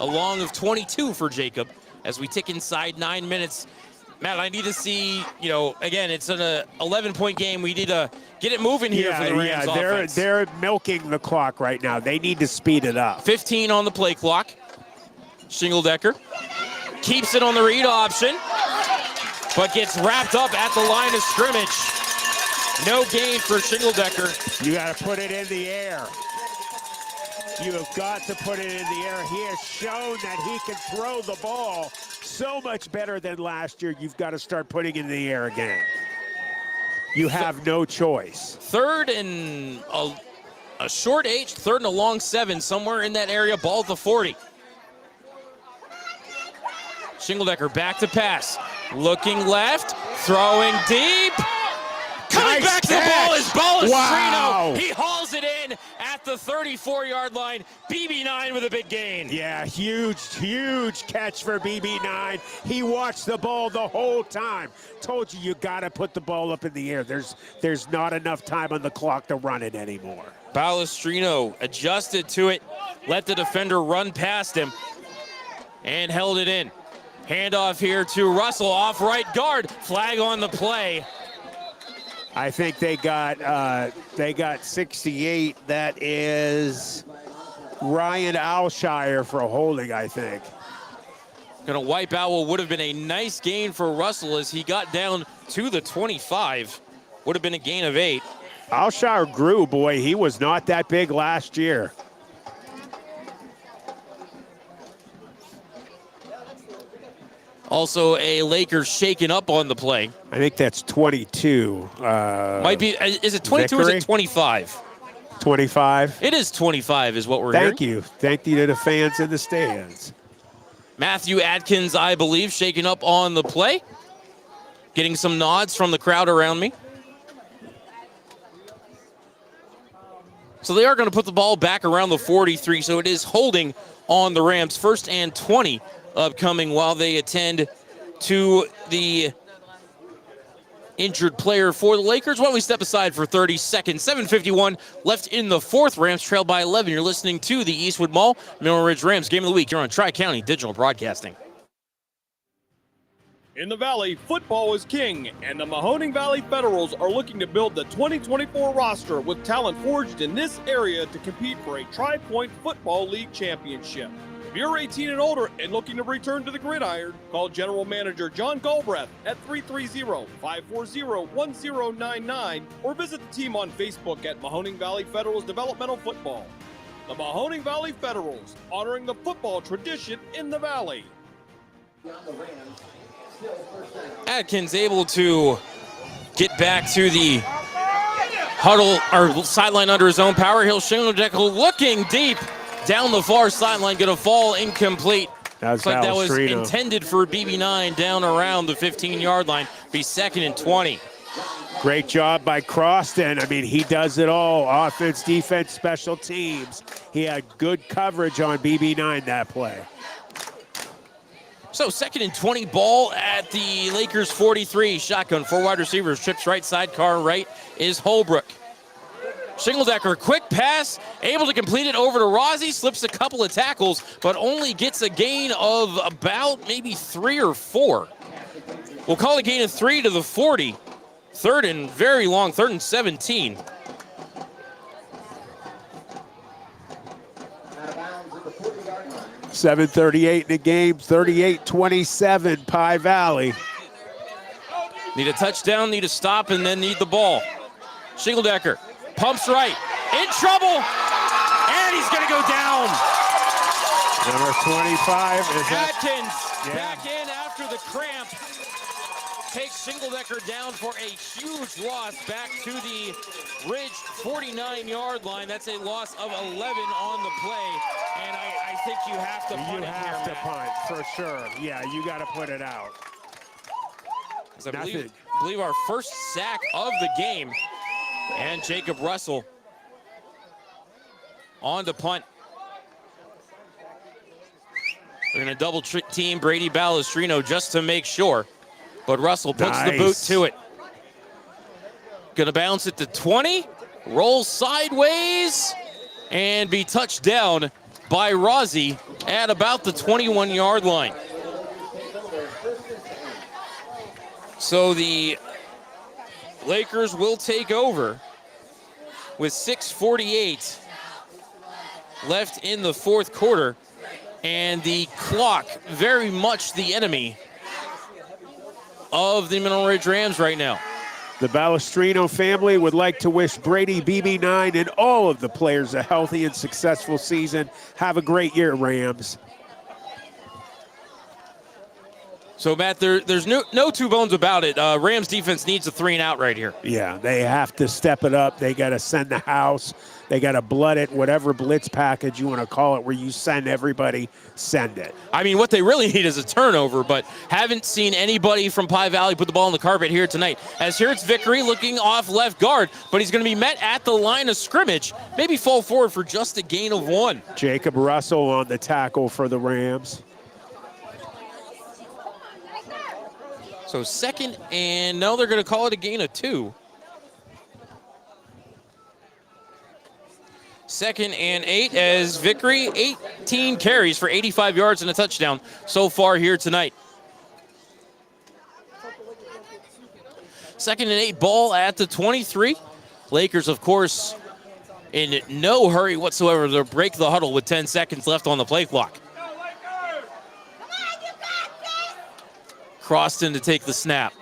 A long of 22 for Jacob as we tick inside 9 minutes. Matt, I need to see, again, it's an 11-point game. We need to get it moving here for the Rams offense. They're milking the clock right now. They need to speed it up. 15 on the play clock. Shingledecker keeps it on the read option, but gets wrapped up at the line of scrimmage. No gain for Shingledecker. You got to put it in the air. You have got to put it in the air. He has shown that he can throw the ball so much better than last year. You've got to start putting it in the air again. You have no choice. Third and a short 8, third and a long 7, somewhere in that area, ball at the 40. Shingledecker back to pass. Looking left, throwing deep. Coming Nice back to the catch. ball is Balestrino. Wow. He hauls it in at the 34-yard line. BB9 with a big gain. Yeah, huge catch for BB9. He watched the ball the whole time. Told you got to put the ball up in the air. There's not enough time on the clock to run it anymore. Balestrino adjusted to it, let the defender run past him, and held it in. Handoff here to Russell, off right guard. Flag on the play. I think they got 68. That is Ryan Alshire for a holding, I think. Gonna wipe out what would have been a nice gain for Russell as he got down to the 25. Would have been a gain of 8. Alshire grew, boy. He was not that big last year. Also a Lakers shaken up on the play. I think that's 22. Might be, is it 22 or is Vickery? it 25? 25. It is 25 is what we're hearing. Thank you. Thank you to the fans in the stands. Matthew Atkins, I believe, shaken up on the play. Getting some nods from the crowd around me. So they are going to put the ball back around the 43, so it is holding on the Rams. 1st and 20 upcoming while they attend to the injured player for the Lakers. Why don't we step aside for 30 seconds? 7:51 left in the 4th. Rams trail by 11. You're listening to the Eastwood Mall Mineral Ridge Rams Game of the Week. You're on Tri-County Digital Broadcasting. In the Valley, football is king, and the Mahoning Valley Federals are looking to build the 2024 roster with talent forged in this area to compete for a Tri-Point Football League championship. If you're 18 and older and looking to return to the gridiron, call General Manager John Galbraith at 330-540-1099 or visit the team on Facebook at Mahoning Valley Federals Developmental Football. The Mahoning Valley Federals, honoring the football tradition in the Valley. Atkins able to get back to the huddle or sideline under his own power. Hill Shingledecker looking deep down the far sideline, going to fall incomplete. Looks like that was intended for BB9 down around the 15-yard line. Be 2nd and 20. Great job by Croston. I mean, he does it all. Offense, defense, special teams. He had good coverage on BB9 that play. So 2nd and 20, ball at the Lakers 43. Shotgun, 4 wide receivers, trips right side, car right is Holbrook. Shingledecker, quick pass, able to complete it over to Rossi, slips a couple of tackles, but only gets a gain of about maybe 3 or 4. We'll call a gain of 3 to the 40. 3rd and very long, 3rd and 17. .738 in the game, 38-27, Pie Valley. Need a touchdown, need a stop, and then need the ball. Shingledecker pumps right, in trouble, and he's going to go down. Number 25 is Atkins back in after the cramp. Takes Shingledecker down for a huge loss back to the Ridge 49-yard line. That's a loss of 11 on the play, and I think you have to punt it here, You have to Matt. punt, for sure. Yeah, you got to put it out. I believe our first sack of the game, and Jacob Russell on the punt. They're going to double team Brady Balestrino just to make sure. but Russell puts the boot to it. Gonna bounce it to 20, rolls sideways, and be touched down by Rozzi at about the 21-yard line. So the Lakers will take over with 6:48 left in the fourth quarter, and the clock very much the enemy of the Mineral Ridge Rams right now. The Balestrino family would like to wish Brady, BB9, and all of the players a healthy and successful season. Have a great year, Rams. So, Matt, there's no two bones about it. Rams defense needs a 3-and-out right here. Yeah, they have to step it up. They got to send the house. They got to blood it, whatever blitz package you want to call it, where you send everybody, send it. I mean, what they really need is a turnover, but haven't seen anybody from Pie Valley put the ball on the carpet here tonight. As here it's Vickery looking off left guard, but he's going to be met at the line of scrimmage. Maybe fall forward for just a gain of 1. Jacob Russell on the tackle for the Rams. So second, and now they're going to call it a gain of 2. 2nd and 8 as Vickery, 18 carries for 85 yards and a touchdown so far here tonight. 2nd and 8, ball at the 23. Lakers, of course, in no hurry whatsoever to break the huddle with 10 seconds left on the play clock. Croston to take the snap.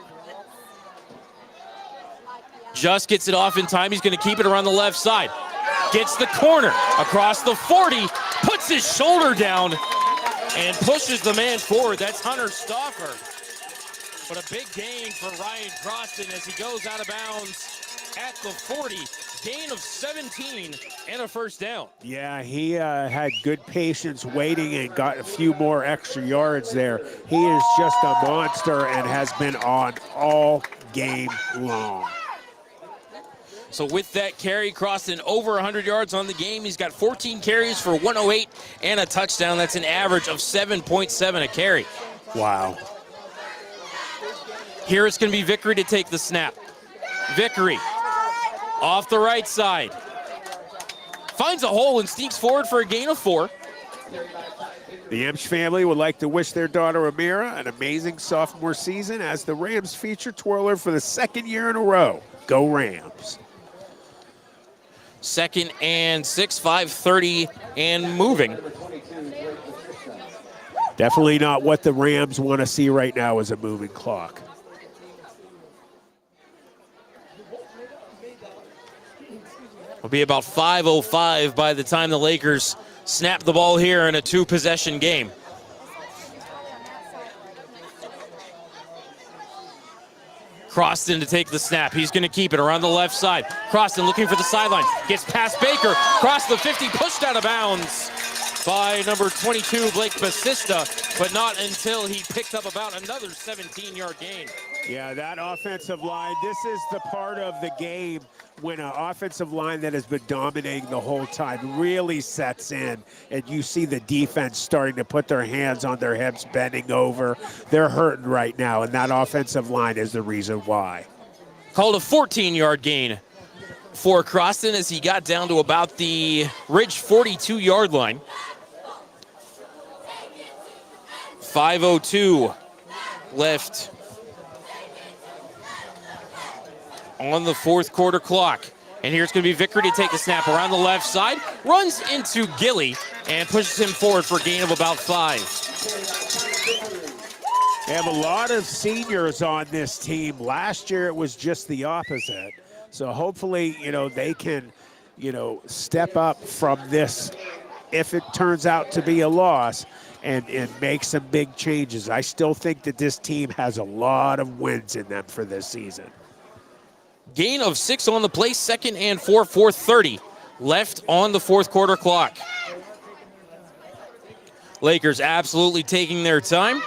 Just gets it off in time. He's going to keep it around the left side. Gets the corner across the 40, puts his shoulder down, and pushes the man forward. That's Hunter Stauffer. But a big gain for Ryan Croston as he goes out of bounds at the 40. Gain of 17 and a first down. Yeah, he had good patience waiting and got a few more extra yards there. He is just a monster and has been on all game long. So with that carry, Croston over 100 yards on the game. He's got 14 carries for 108 and a touchdown. That's an average of 7.7 a carry. Wow. Here it's going to be Vickery to take the snap. Vickery off the right side. Finds a hole and sneaks forward for a gain of 4. The Emsch family would like to wish their daughter Amira an amazing sophomore season as the Rams feature twirler for the 2nd year in a row. Go Rams. 2nd and 6, 5:30 and moving. Definitely not what the Rams want to see right now is a moving clock. Will be about 5:05 by the time the Lakers snap the ball here in a 2-possession game. Croston to take the snap. He's going to keep it around the left side. Croston looking for the sideline. Gets past Baker. Cross the 50. Pushed out of bounds by number 22, Blake Basista, but not until he picked up about another 17-yard gain. Yeah, that offensive line, this is the part of the game when an offensive line that has been dominating the whole time really sets in, and you see the defense starting to put their hands on their hips, bending over. They're hurting right now, and that offensive line is the reason why. Called a 14-yard gain for Croston as he got down to about the Ridge 42-yard line. 5:02 left on the fourth quarter clock. And here's going to be Vickery to take the snap around the left side. Runs into Gilly and pushes him forward for a gain of about 5. They have a lot of seniors on this team. Last year it was just the opposite. So hopefully, they can, step up from this if it turns out to be a loss and make some big changes. I still think that this team has a lot of wins in them for this season. Gain of 6 on the play, 2nd and 4, 4:30 left on the fourth quarter clock. Lakers absolutely taking their time.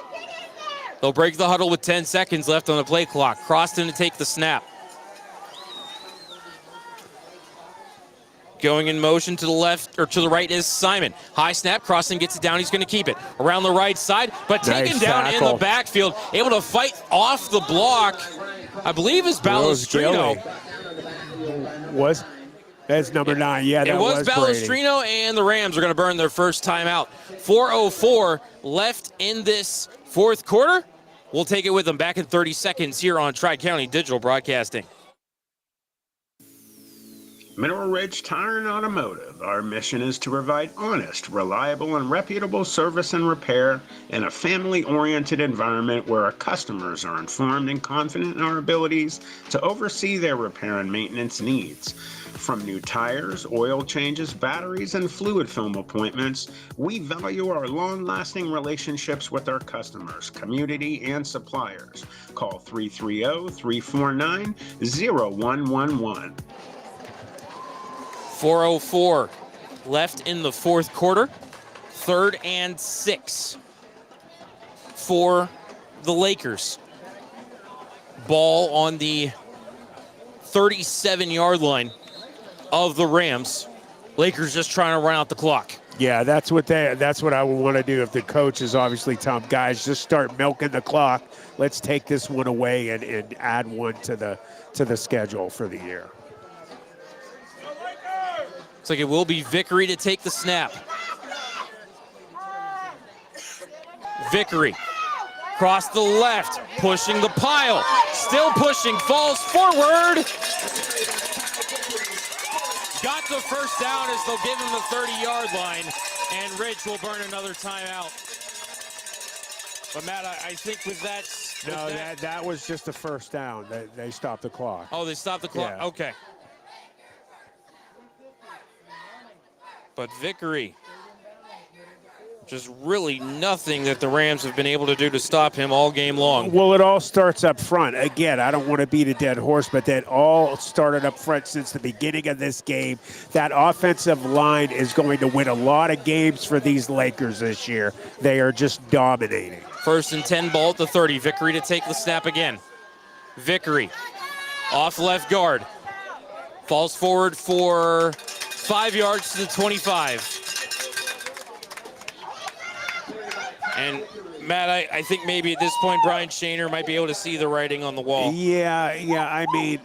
They'll break the huddle with 10 seconds left on the play clock. Croston to take the snap. Going in motion to the left, or to the right, is Simon. High snap, Crossan gets it down. He's going to keep it. Around the right side, but taken Nice down in tackle. the backfield. Able to fight off the block, I believe is Balestrino. That's number 9. Yeah, that It was Brady. Balestrino, and the Rams are going to burn their first timeout. 4:04 left in this fourth quarter. We'll take it with them back in 30 seconds here on Tri-County Digital Broadcasting. Mineral Ridge Tire and Automotive. Our mission is to provide honest, reliable, and reputable service and repair in a family-oriented environment where our customers are informed and confident in our abilities to oversee their repair and maintenance needs. From new tires, oil changes, batteries, and fluid film appointments, we value our long-lasting relationships with our customers, community, and suppliers. Call 330-349-0111. 4:04 left in the fourth quarter. 3rd and 6 for the Lakers. Ball on the 37-yard line of the Rams. Lakers just trying to run out the clock. Yeah, that's what I would want to do if the coach is obviously telling them, guys, just start milking the clock. Let's take this one away and add one to the schedule for the year. Looks like it will be Vickery to take the snap. Vickery, across the left, pushing the pile. Still pushing, falls forward. Got the first down as they'll give him the 30-yard line, and Ridge will burn another timeout. But Matt, I think with that... No, that was just the first down. They stopped the clock. Oh, they stopped the clock? Yeah. Okay. But Vickery, just really nothing that the Rams have been able to do to stop him all game long. Well, it all starts up front. Again, I don't want to beat a dead horse, but that all started up front since the beginning of this game. That offensive line is going to win a lot of games for these Lakers this year. They are just dominating. 1st and 10, ball at the 30. Vickery to take the snap again. Vickery off left guard. Falls forward for 5 yards to the 25. And Matt, I think maybe at this point Brian Shaner might be able to see the writing on the wall. Yeah. I mean,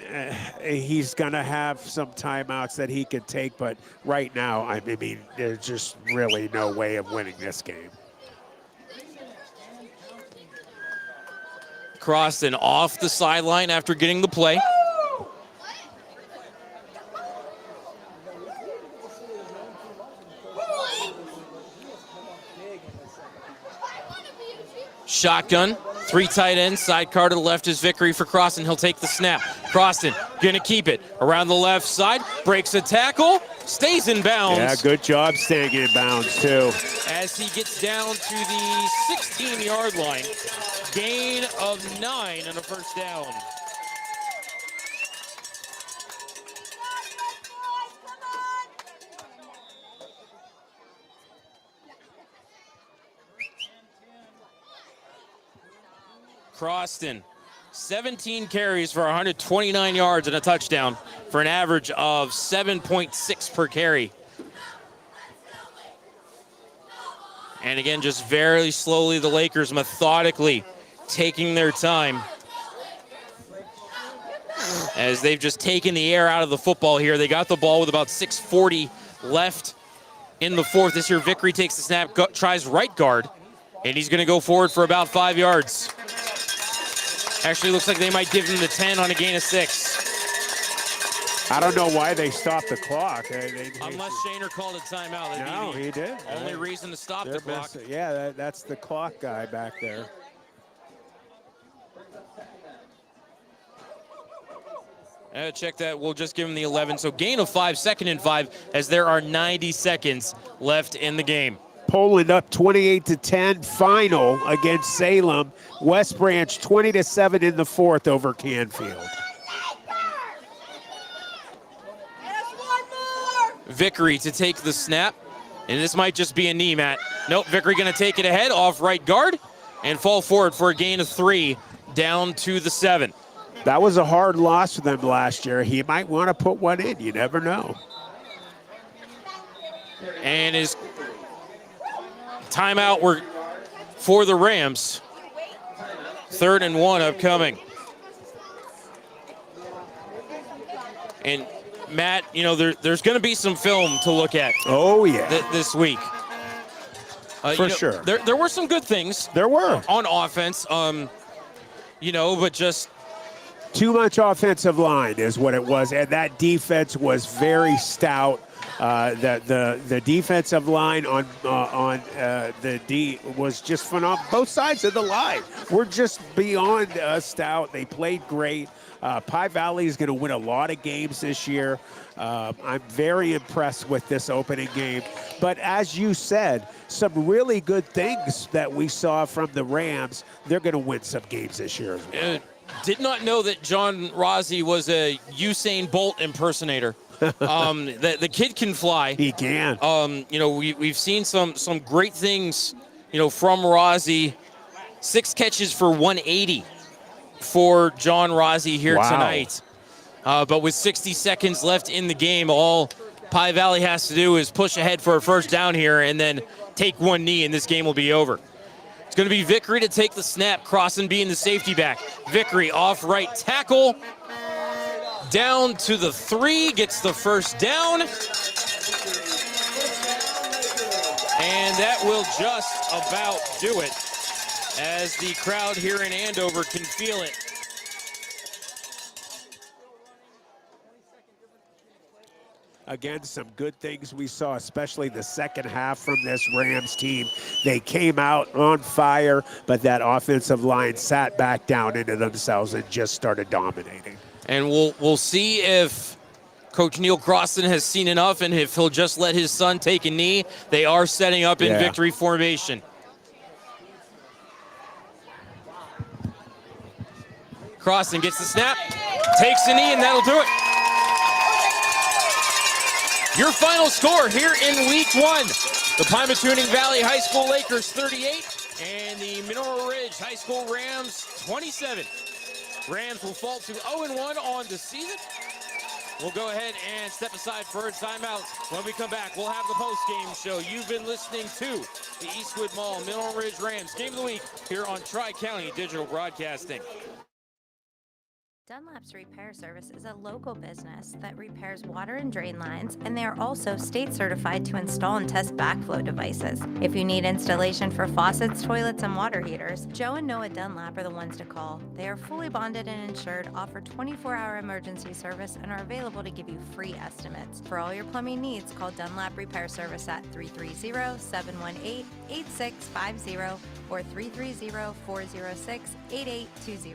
he's going to have some timeouts that he could take, but right now, I mean, there's just really no way of winning this game. Crossan off the sideline after getting the play. Shotgun, 3 tight ends, sidecar to the left is Vickery for Crossan. He'll take the snap. Crossan gonna keep it around the left side, breaks a tackle, stays in bounds. Yeah, good job staying in bounds too. As he gets down to the 16-yard line, gain of 9 and a first down. Crossan, 17 carries for 129 yards and a touchdown for an average of 7.6 per carry. And again, just very slowly, the Lakers methodically taking their time as they've just taken the air out of the football here. They got the ball with about 6:40 left in the fourth. This year, Vickery takes the snap, tries right guard, and he's going to go forward for about 5 yards. Actually, looks like they might give him the 10 on a gain of 6. I don't know why they stopped the clock. Unless Shaner called a timeout. No, he did. Only reason to stop the clock. Yeah, that's the clock guy back there. Check that. We'll just give him the 11. So gain of 5, 2nd and 5, as there are 90 seconds left in the game. Poland up 28-10 final against Salem. West Branch 20-7 in the fourth over Canfield. Vickery to take the snap, and this might just be a knee, Matt. Nope, Vickery going to take it ahead off right guard and fall forward for a gain of 3 down to the 7. That was a hard loss for them last year. He might want to put one in. You never know. And his timeout for the Rams. 3rd and 1 upcoming. And Matt, you know, there's going to be some film to look at. Oh, yeah. This week. For sure. There were some good things. There were. On offense. You know, but just too much offensive line is what it was, and that defense was very stout. The defensive line on the D was just phenomenal. Both sides of the line were just beyond stout. They played great. Pie Valley is going to win a lot of games this year. I'm very impressed with this opening game. But as you said, some really good things that we saw from the Rams. They're going to win some games this year as well. Did not know that John Rossi was a Usain Bolt impersonator. The kid can fly. He can. You know, we've seen some great things, you know, from Rossi. 6 catches for 180 for John Rossi here tonight. But with 60 seconds left in the game, all Pie Valley has to do is push ahead for a first down here and then take one knee, and this game will be over. It's going to be Vickery to take the snap, Crossan being the safety back. Vickery off right tackle. Down to the 3, gets the first down. And that will just about do it as the crowd here in Andover can feel it. Again, some good things we saw, especially the second half from this Rams team. They came out on fire, but that offensive line sat back down into themselves and just started dominating. And we'll see if Coach Neil Crossan has seen enough and if he'll just let his son take a knee. They are setting up in victory formation. Crossan gets the snap, takes a knee, and that'll do it. Your final score here in week 1. The Pymatuning Valley High School Lakers 38 and the Mineral Ridge High School Rams 27. Rams will fall to 0-1 on the season. We'll go ahead and step aside for a timeout. When we come back, we'll have the post-game show. You've been listening to the Eastwood Mall Mineral Ridge Rams Game of the Week here on Tri-County Digital Broadcasting. Dunlap's Repair Service is a local business that repairs water and drain lines, and they are also state certified to install and test backflow devices. If you need installation for faucets, toilets, and water heaters, Joe and Noah Dunlap are the ones to call. They are fully bonded and insured, offer 24-hour emergency service, and are available to give you free estimates. For all your plumbing needs, call Dunlap Repair Service at 330-718-8650 or 330-406-8820.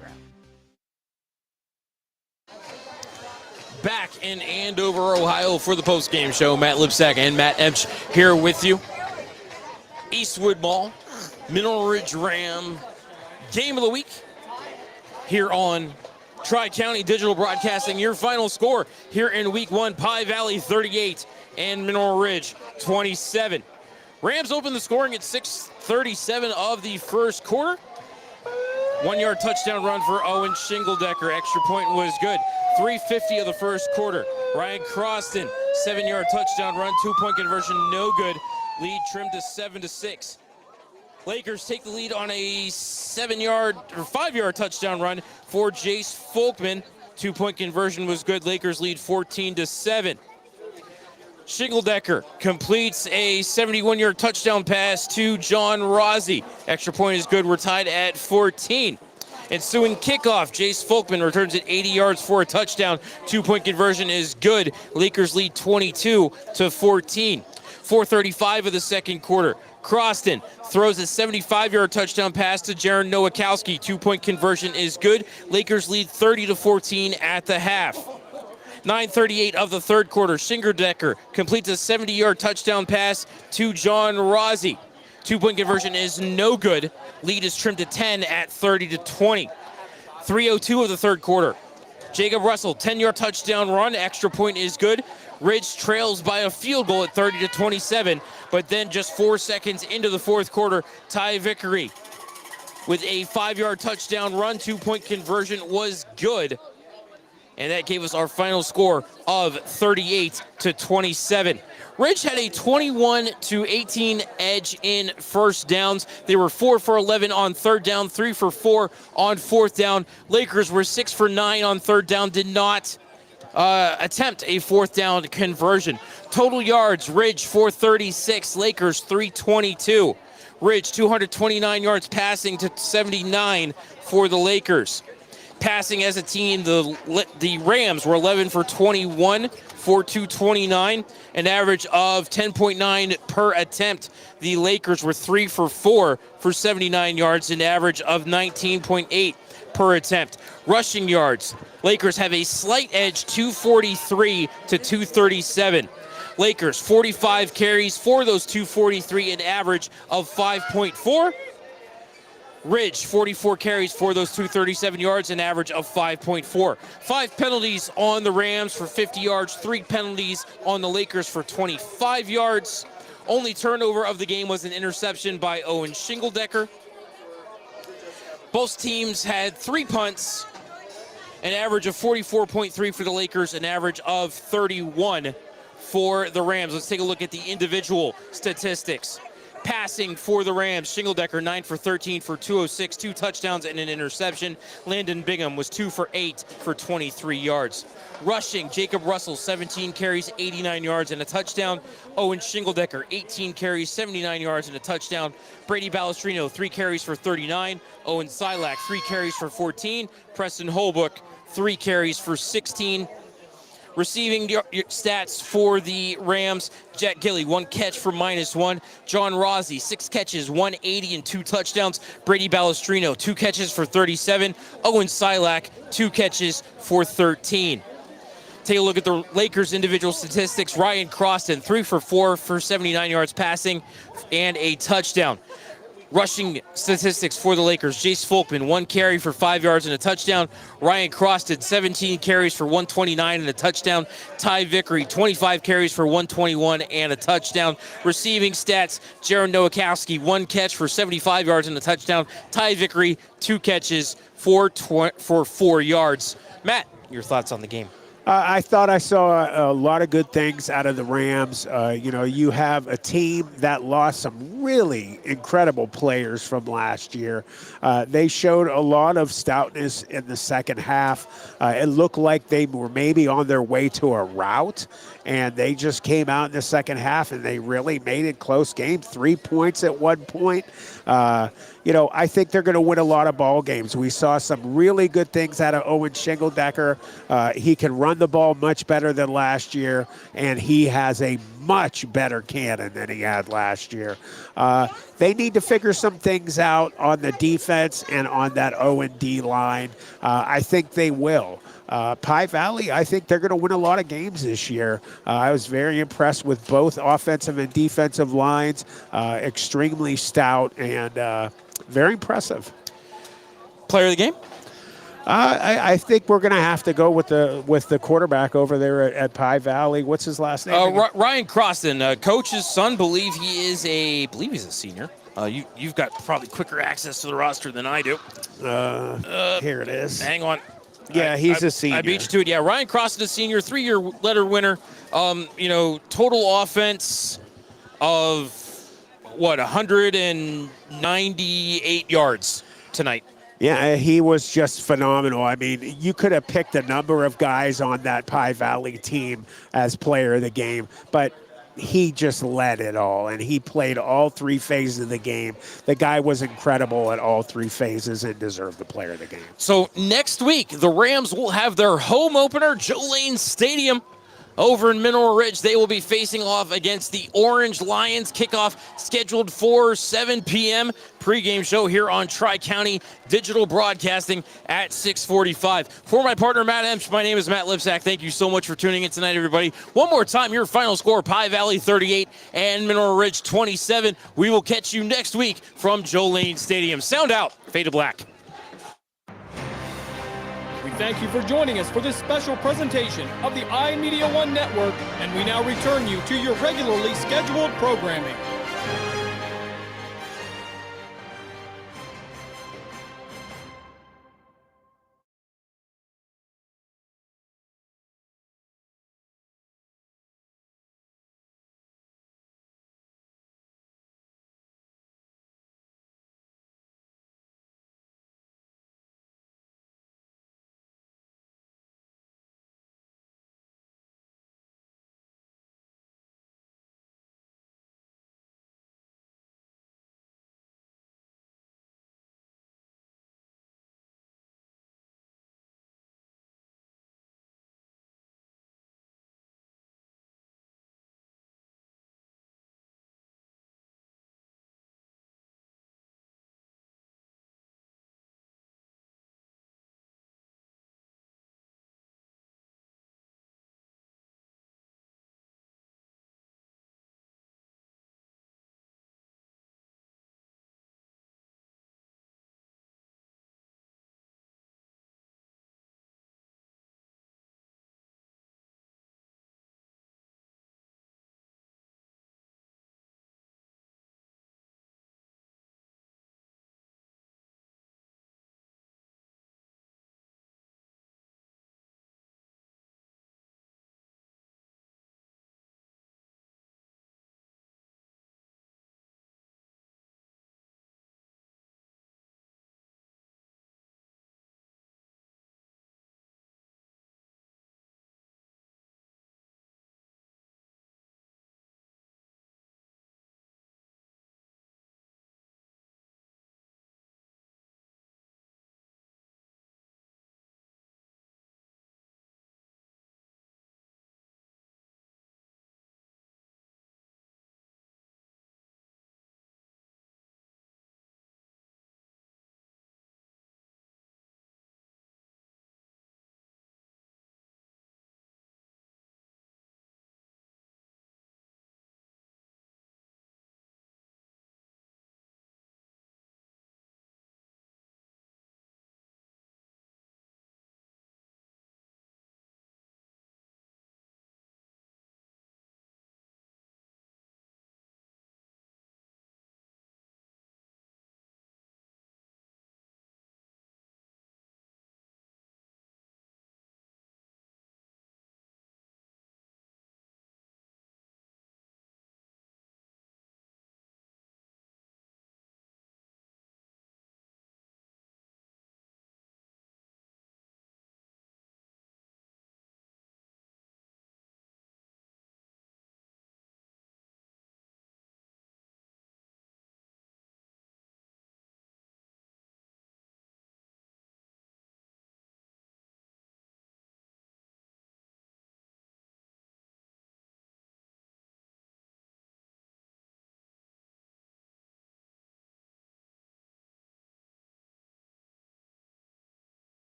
Back in Andover, Ohio for the post-game show. Matt Lipsack and Matt Emch here with you. Eastwood Mall, Mineral Ridge Ram Game of the Week here on Tri-County Digital Broadcasting. Your final score here in week 1, Pie Valley 38 and Mineral Ridge 27. Rams open the scoring at 6:37 of the first quarter. 1-yard touchdown run for Owen Shingledecker. Extra point was good. 3:50 of the first quarter. Ryan Crossan, 7-yard touchdown run, 2-point conversion, no good. Lead trimmed to 7-6. Lakers take the lead on a 5-yard touchdown run for Jace Folkman. 2-point conversion was good. Lakers lead 14-7. Shingledecker completes a 71-yard touchdown pass to John Rossi. Extra point is good. We're tied at 14. Ensuing kickoff, Jace Folkman returns it 80 yards for a touchdown. 2-point conversion is good. Lakers lead 22-14. 4:35 of the second quarter. Crossan throws a 75-yard touchdown pass to Jaron Nowakowski. 2-point conversion is good. Lakers lead 30-14 at the half. 9:38 of the third quarter. Shingledecker completes a 70-yard touchdown pass to John Rossi. 2-point conversion is no good. Lead is trimmed to 10 at 30-20. 3:02 of the third quarter. Jacob Russell, 10-yard touchdown run. Extra point is good. Ridge trails by a field goal at 30-27, but then just 4 seconds into the fourth quarter, Ty Vickery with a 5-yard touchdown run. 2-point conversion was good. and that gave us our final score of 38-27. Ridge had a 21-18 edge in first downs. They were 4 for 11 on third down, 3 for 4 on fourth down. Lakers were 6 for 9 on third down, did not attempt a fourth down conversion. Total yards, Ridge 436, Lakers 322. Ridge 229 yards passing to 79 for the Lakers. Passing as a team, the Rams were 11 for 21 for 229, an average of 10.9 per attempt. The Lakers were 3 for 4 for 79 yards, an average of 19.8 per attempt. Rushing yards, Lakers have a slight edge, 243 to 237. Lakers 45 carries for those 243, an average of 5.4. Ridge 44 carries for those 237 yards, an average of 5.4. 5 penalties on the Rams for 50 yards, 3 penalties on the Lakers for 25 yards. Only turnover of the game was an interception by Owen Shingledecker. Both teams had 3 punts, an average of 44.3 for the Lakers, an average of 31 for the Rams. Let's take a look at the individual statistics. Passing for the Rams, Shingledecker 9 for 13 for 206, 2 touchdowns and an interception. Landon Bingham was 2 for 8 for 23 yards. Rushing, Jacob Russell 17 carries, 89 yards and a touchdown. Owen Shingledecker 18 carries, 79 yards and a touchdown. Brady Balestrino 3 carries for 39. Owen Silak 3 carries for 14. Preston Holbrook 3 carries for 16. Receiving stats for the Rams, Jack Gilly, 1 catch for -1. John Rossi, 6 catches, 180 and 2 touchdowns. Brady Balestrino, 2 catches for 37. Owen Silak, 2 catches for 13. Take a look at the Lakers' individual statistics. Ryan Croston, 3 for 4 for 79 yards passing and a touchdown. Rushing statistics for the Lakers, Jace Folkman, 1 carry for 5 yards and a touchdown. Ryan Croston, 17 carries for 129 and a touchdown. Ty Vickery, 25 carries for 121 and a touchdown. Receiving stats, Jaron Nowakowski, 1 catch for 75 yards and a touchdown. Ty Vickery, 2 catches for 4 yards. Matt, your thoughts on the game? I thought I saw a lot of good things out of the Rams. You have a team that lost some really incredible players from last year. They showed a lot of stoutness in the second half. It looked like they were maybe on their way to a rout, and they just came out in the second half and they really made it close game. 3 points at one point. I think they're going to win a lot of ball games. We saw some really good things out of Owen Shingledecker. He can run the ball much better than last year, and he has a much better cannon than he had last year. They need to figure some things out on the defense and on that O&D line. I think they will. Pie Valley, I think they're going to win a lot of games this year. I was very impressed with both offensive and defensive lines. Extremely stout and very impressive. Player of the game? I think we're going to have to go with the quarterback over there at Pie Valley. What's his last name? Ryan Croston, coach's son. Believe he's a senior. You've got probably quicker access to the roster than I do. Here it is. Hang on. Yeah, he's a senior. I beat you to it. Yeah, Ryan Croston, a senior, 3-year letter winner. Total offense of 198 yards tonight. Yeah, he was just phenomenal. I mean, you could have picked a number of guys on that Pie Valley team as player of the game, but he just led it all, and he played all 3 phases of the game. The guy was incredible at all 3 phases and deserved the player of the game. So next week, the Rams will have their home opener, Joe Lane Stadium. Over in Mineral Ridge, they will be facing off against the Orange Lions. Kickoff scheduled for 7 p.m. Pre-game show here on Tri-County Digital Broadcasting at 6:45. For my partner, Matt Emsch, my name is Matt Lipsack. Thank you so much for tuning in tonight, everybody. One more time, your final score, Pie Valley 38 and Mineral Ridge 27. We will catch you next week from Joe Lane Stadium. Sound out. Fade to black. We thank you for joining us for this special presentation of the iMedia One Network, and we now return you to your regularly scheduled programming.